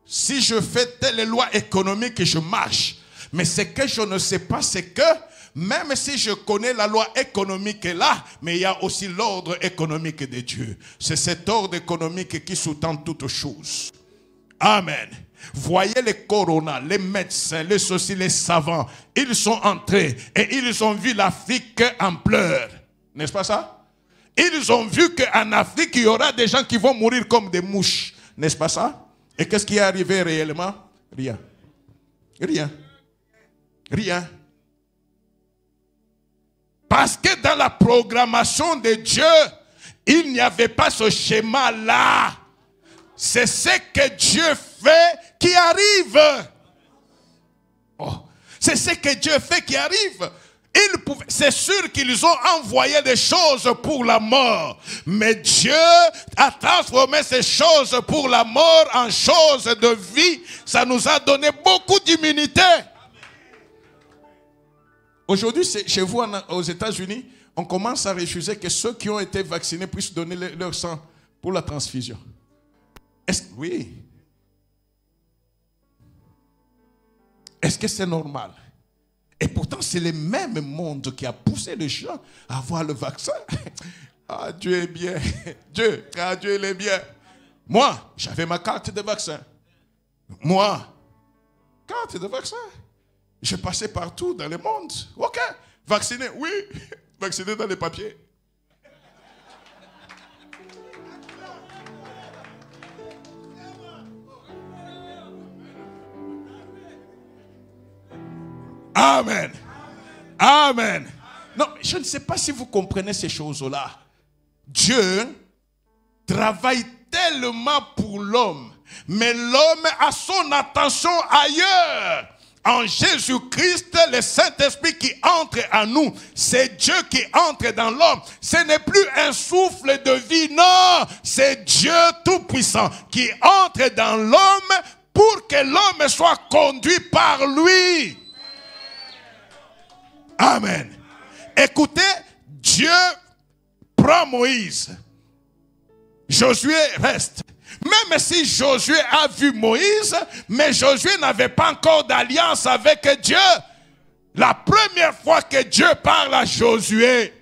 si je fais telle loi économique, je marche. Mais ce que je ne sais pas, c'est que même si je connais la loi économique là, mais il y a aussi l'ordre économique de Dieu. C'est cet ordre économique qui sous-tend toutes choses. Amen. Voyez les coronas, les médecins, les ceci, les savants. Ils sont entrés et ils ont vu l'Afrique en pleurs. N'est-ce pas ça? Ils ont vu qu'en Afrique, il y aura des gens qui vont mourir comme des mouches. N'est-ce pas ça? Et qu'est-ce qui est arrivé réellement? Rien. Rien. Rien. Parce que dans la programmation de Dieu, il n'y avait pas ce schéma-là. C'est ce que Dieu fait qui arrive. Oh, c'est ce que Dieu fait qui arrive. C'est sûr qu'ils ont envoyé des choses pour la mort. Mais Dieu a transformé ces choses pour la mort en choses de vie. Ça nous a donné beaucoup d'immunité. Aujourd'hui, chez vous aux États-Unis, on commence à refuser que ceux qui ont été vaccinés puissent donner leur sang pour la transfusion. Oui. Est-ce que c'est normal? Et pourtant, c'est le même monde qui a poussé les gens à avoir le vaccin. Ah, Dieu est bien. Dieu il est bien. Moi, j'avais ma carte de vaccin. Moi, carte de vaccin. Je passais partout dans le monde. Ok, vacciné, oui. Vacciné dans les papiers. Amen. Amen. Non, je ne sais pas si vous comprenez ces choses-là. Dieu travaille tellement pour l'homme, mais l'homme a son attention ailleurs. En Jésus-Christ, le Saint-Esprit qui entre en nous, c'est Dieu qui entre dans l'homme. Ce n'est plus un souffle de vie, non, c'est Dieu tout-puissant qui entre dans l'homme pour que l'homme soit conduit par lui. Amen. Écoutez, Dieu prend Moïse. Josué reste. Même si Josué a vu Moïse, mais Josué n'avait pas encore d'alliance avec Dieu. La première fois que Dieu parle à Josué,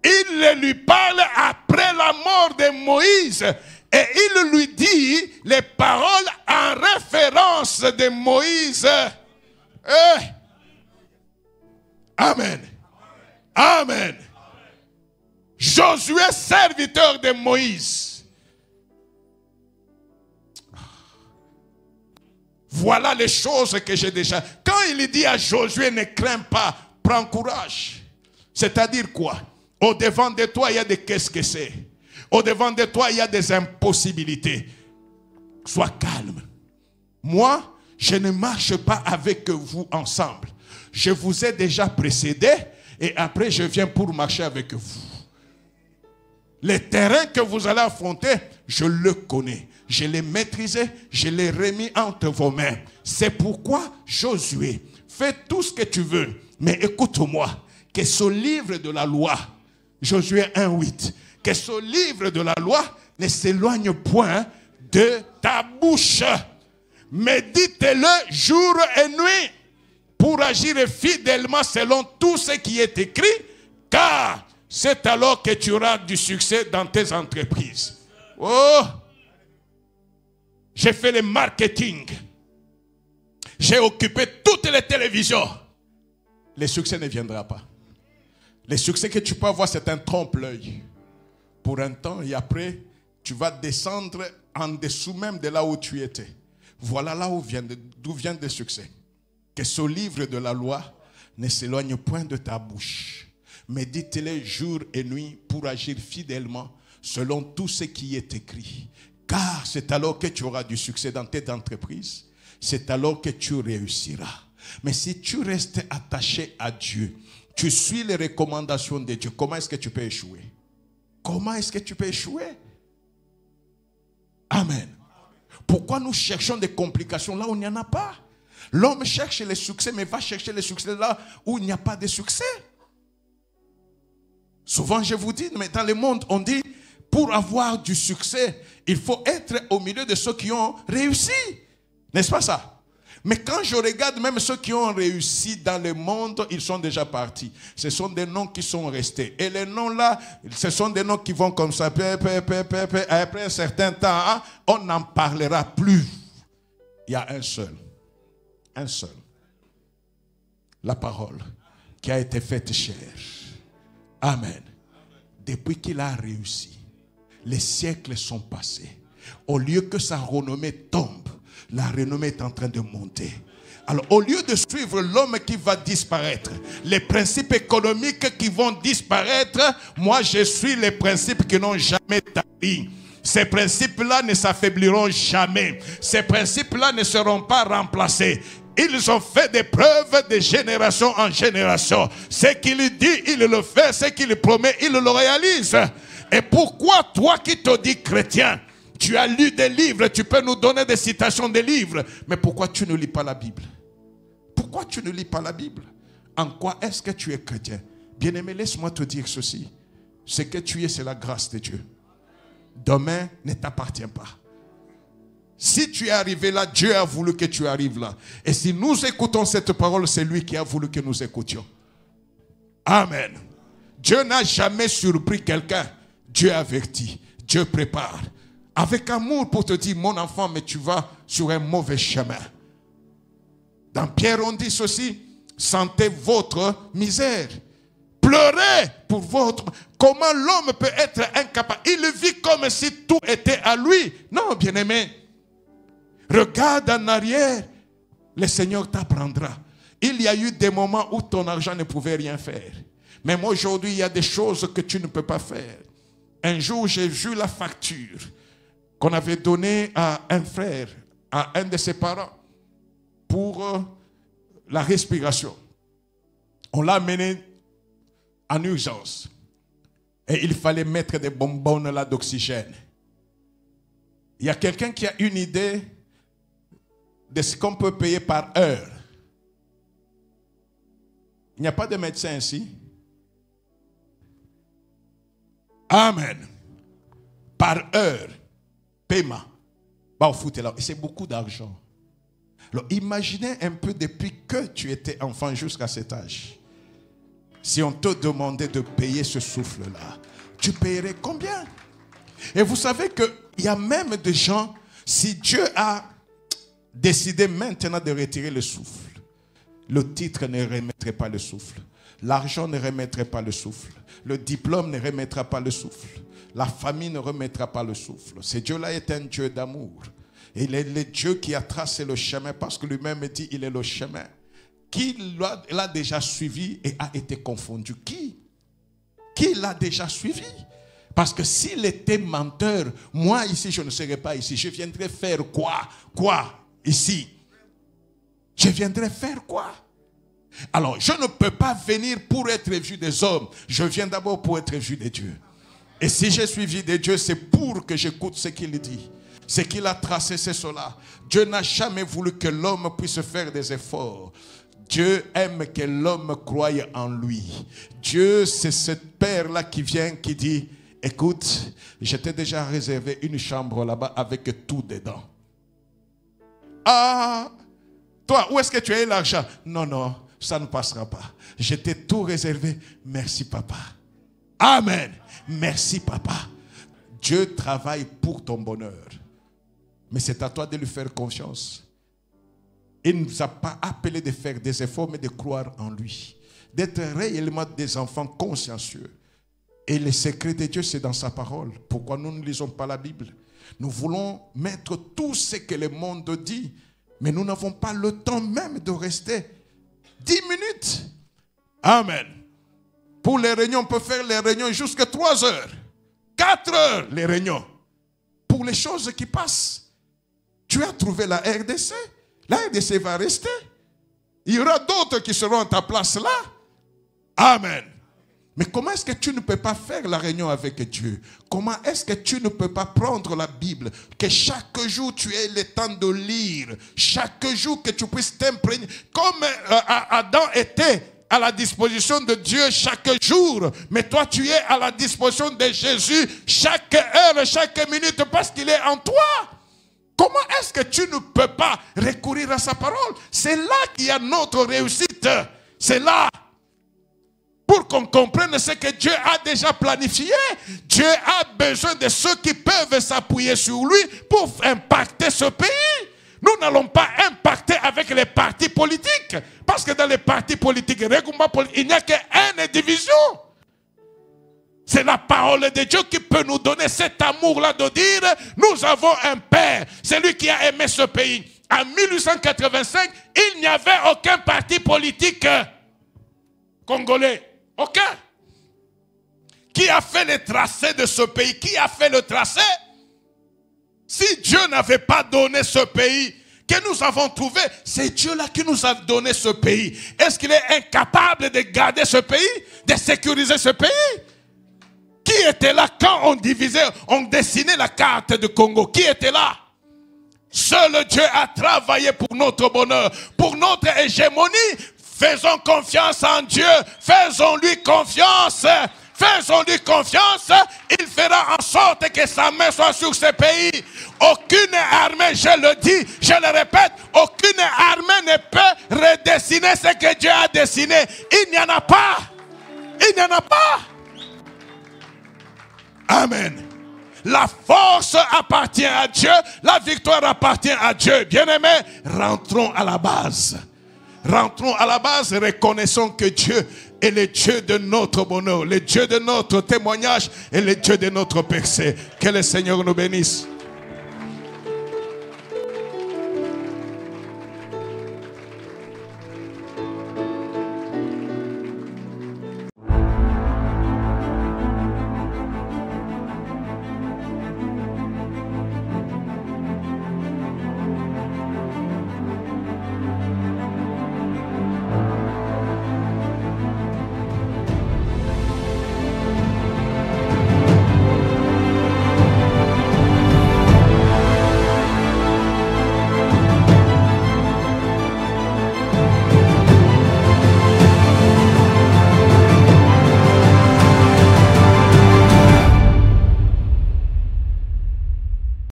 il lui parle après la mort de Moïse. Et il lui dit les paroles en référence de Moïse. Amen. Amen. Josué, serviteur de Moïse. Voilà les choses que j'ai déjà. Quand il dit à Josué, ne crains pas, prends courage. C'est-à-dire quoi? Au-devant de toi, il y a des qu'est-ce que c'est. Au-devant de toi, il y a des impossibilités. Sois calme. Moi, je ne marche pas avec vous ensemble. Je vous ai déjà précédé et après je viens pour marcher avec vous. Les terrains que vous allez affronter, je le connais. Je l'ai maîtrisé, je l'ai remis entre vos mains. C'est pourquoi, Josué, fais tout ce que tu veux, mais écoute-moi, que ce livre de la loi, Josué 1:8, que ce livre de la loi ne s'éloigne point de ta bouche. Médite-le jour et nuit pour agir fidèlement selon tout ce qui est écrit, car c'est alors que tu auras du succès dans tes entreprises. Oh! J'ai fait le marketing. J'ai occupé toutes les télévisions. Le succès ne viendra pas. Le succès que tu peux avoir, c'est un trompe-l'œil. Pour un temps, et après, tu vas descendre en dessous même de là où tu étais. Voilà là d'où vient le succès. Que ce livre de la loi ne s'éloigne point de ta bouche. Médite-le jour et nuit pour agir fidèlement selon tout ce qui est écrit. Car c'est alors que tu auras du succès dans tes entreprises. C'est alors que tu réussiras. Mais si tu restes attaché à Dieu, tu suis les recommandations de Dieu, comment est-ce que tu peux échouer? Comment est-ce que tu peux échouer? Amen. Pourquoi nous cherchons des complications là où il n'y en a pas? L'homme cherche le succès, mais va chercher le succès là où il n'y a pas de succès. Souvent je vous dis, mais dans le monde on dit, pour avoir du succès, il faut être au milieu de ceux qui ont réussi. N'est-ce pas ça? Mais quand je regarde même ceux qui ont réussi dans le monde, ils sont déjà partis. Ce sont des noms qui sont restés. Et les noms là, ce sont des noms qui vont comme ça. Après un certain temps, on n'en parlera plus. Il y a un seul. Un seul. La parole qui a été faite chair. Amen. Depuis qu'il a réussi, les siècles sont passés. Au lieu que sa renommée tombe, la renommée est en train de monter. Alors, au lieu de suivre l'homme qui va disparaître, les principes économiques qui vont disparaître, moi je suis les principes qui n'ont jamais tabi. Ces principes-là ne s'affaibliront jamais. Ces principes-là ne seront pas remplacés. Ils ont fait des preuves de génération en génération. Ce qu'il dit, il le fait. Ce qu'il promet, il le réalise. Et pourquoi toi qui te dis chrétien, tu as lu des livres, tu peux nous donner des citations des livres, mais pourquoi tu ne lis pas la Bible? Pourquoi tu ne lis pas la Bible? En quoi est-ce que tu es chrétien? Bien-aimé, laisse-moi te dire ceci. Ce que tu es, c'est la grâce de Dieu. Demain ne t'appartient pas. Si tu es arrivé là, Dieu a voulu que tu arrives là. Et si nous écoutons cette parole, c'est lui qui a voulu que nous écoutions. Amen. Dieu n'a jamais surpris quelqu'un. Dieu avertit. Dieu prépare. Avec amour pour te dire, mon enfant, mais tu vas sur un mauvais chemin. Dans Pierre, on dit ceci, sentez votre misère. Pleurez pour votre... Comment l'homme peut être incapable? Il vit comme si tout était à lui. Non, bien-aimé. Regarde en arrière. Le Seigneur t'apprendra. Il y a eu des moments où ton argent ne pouvait rien faire. Mais moi, aujourd'hui, il y a des choses que tu ne peux pas faire. Un jour, j'ai vu la facture qu'on avait donnée à un frère, à un de ses parents, pour la respiration. On l'a amené en urgence. Et il fallait mettre des bonbons là d'oxygène. Il y a quelqu'un qui a une idée de ce qu'on peut payer par heure. Il n'y a pas de médecin ici. Amen. Par heure. Paiement. Bah, c'est beaucoup d'argent. Alors imaginez un peu depuis que tu étais enfant jusqu'à cet âge. Si on te demandait de payer ce souffle-là, tu paierais combien? Et vous savez qu'il y a même des gens, si Dieu a décidé maintenant de retirer le souffle, le titre ne remettrait pas le souffle, l'argent ne remettrait pas le souffle, le diplôme ne remettra pas le souffle, la famille ne remettra pas le souffle. Ce Dieu-là est un Dieu d'amour. Et il est le Dieu qui a tracé le chemin parce que lui-même dit il est le chemin. Qui l'a déjà suivi et a été confondu? Qui l'a déjà suivi? Parce que s'il était menteur, moi ici je ne serais pas ici. Je viendrais faire quoi? Quoi ici? Je viendrais faire quoi? Alors je ne peux pas venir pour être vu des hommes. Je viens d'abord pour être vu de Dieu. Et si j'ai suivi de Dieu, c'est pour que j'écoute ce qu'il dit. Ce qu'il a tracé, c'est cela. Dieu n'a jamais voulu que l'homme puisse faire des efforts. Dieu aime que l'homme croie en lui. Dieu, c'est ce père-là qui vient, qui dit, écoute, je t'ai déjà réservé une chambre là-bas avec tout dedans. Ah, toi, où est-ce que tu as eu l'argent? Non, non, ça ne passera pas. Je t'ai tout réservé. Merci, papa. Amen. Merci, papa. Dieu travaille pour ton bonheur. Mais c'est à toi de lui faire confiance. Il ne nous a pas appelé de faire des efforts, mais de croire en lui. D'être réellement des enfants consciencieux. Et le secret de Dieu, c'est dans sa parole. Pourquoi nous ne lisons pas la Bible? Nous voulons mettre tout ce que le monde dit, mais nous n'avons pas le temps même de rester 10 minutes. Amen. Pour les réunions, on peut faire les réunions jusqu'à 3 heures. 4 heures, les réunions. Pour les choses qui passent. Tu as trouvé la RDC. La RDC va rester. Il y aura d'autres qui seront à ta place là. Amen. Mais comment est-ce que tu ne peux pas faire la réunion avec Dieu? Comment est-ce que tu ne peux pas prendre la Bible? Que chaque jour tu aies le temps de lire. Chaque jour que tu puisses t'imprégner. Comme Adam était à la disposition de Dieu chaque jour. Mais toi tu es à la disposition de Jésus chaque heure, chaque minute parce qu'il est en toi. Comment est-ce que tu ne peux pas recourir à sa parole? C'est là qu'il y a notre réussite. C'est là. Pour qu'on comprenne ce que Dieu a déjà planifié. Dieu a besoin de ceux qui peuvent s'appuyer sur lui pour impacter ce pays. Nous n'allons pas impacter avec les partis politiques. Parce que dans les partis politiques, il n'y a qu'une division. C'est la parole de Dieu qui peut nous donner cet amour-là de dire, nous avons un Père, c'est lui qui a aimé ce pays. En 1885, il n'y avait aucun parti politique congolais. Aucun. Qui a fait le tracé de ce pays? Qui a fait le tracé? Si Dieu n'avait pas donné ce pays que nous avons trouvé, c'est Dieu-là qui nous a donné ce pays. Est-ce qu'il est incapable de garder ce pays? De sécuriser ce pays? Qui était là quand on divisait, on dessinait la carte du Congo? Qui était là? Seul Dieu a travaillé pour notre bonheur, pour notre hégémonie. Faisons confiance en Dieu. Faisons-lui confiance. Faisons-lui confiance. Il fera en sorte que sa main soit sur ce pays. Aucune armée, je le dis, je le répète, aucune armée ne peut redessiner ce que Dieu a dessiné. Il n'y en a pas. Il n'y en a pas. Amen. La force appartient à Dieu. La victoire appartient à Dieu. Bien-aimés, rentrons à la base. Rentrons à la base, reconnaissons que Dieu est le Dieu de notre bonheur, le Dieu de notre témoignage et le Dieu de notre percée. Que le Seigneur nous bénisse.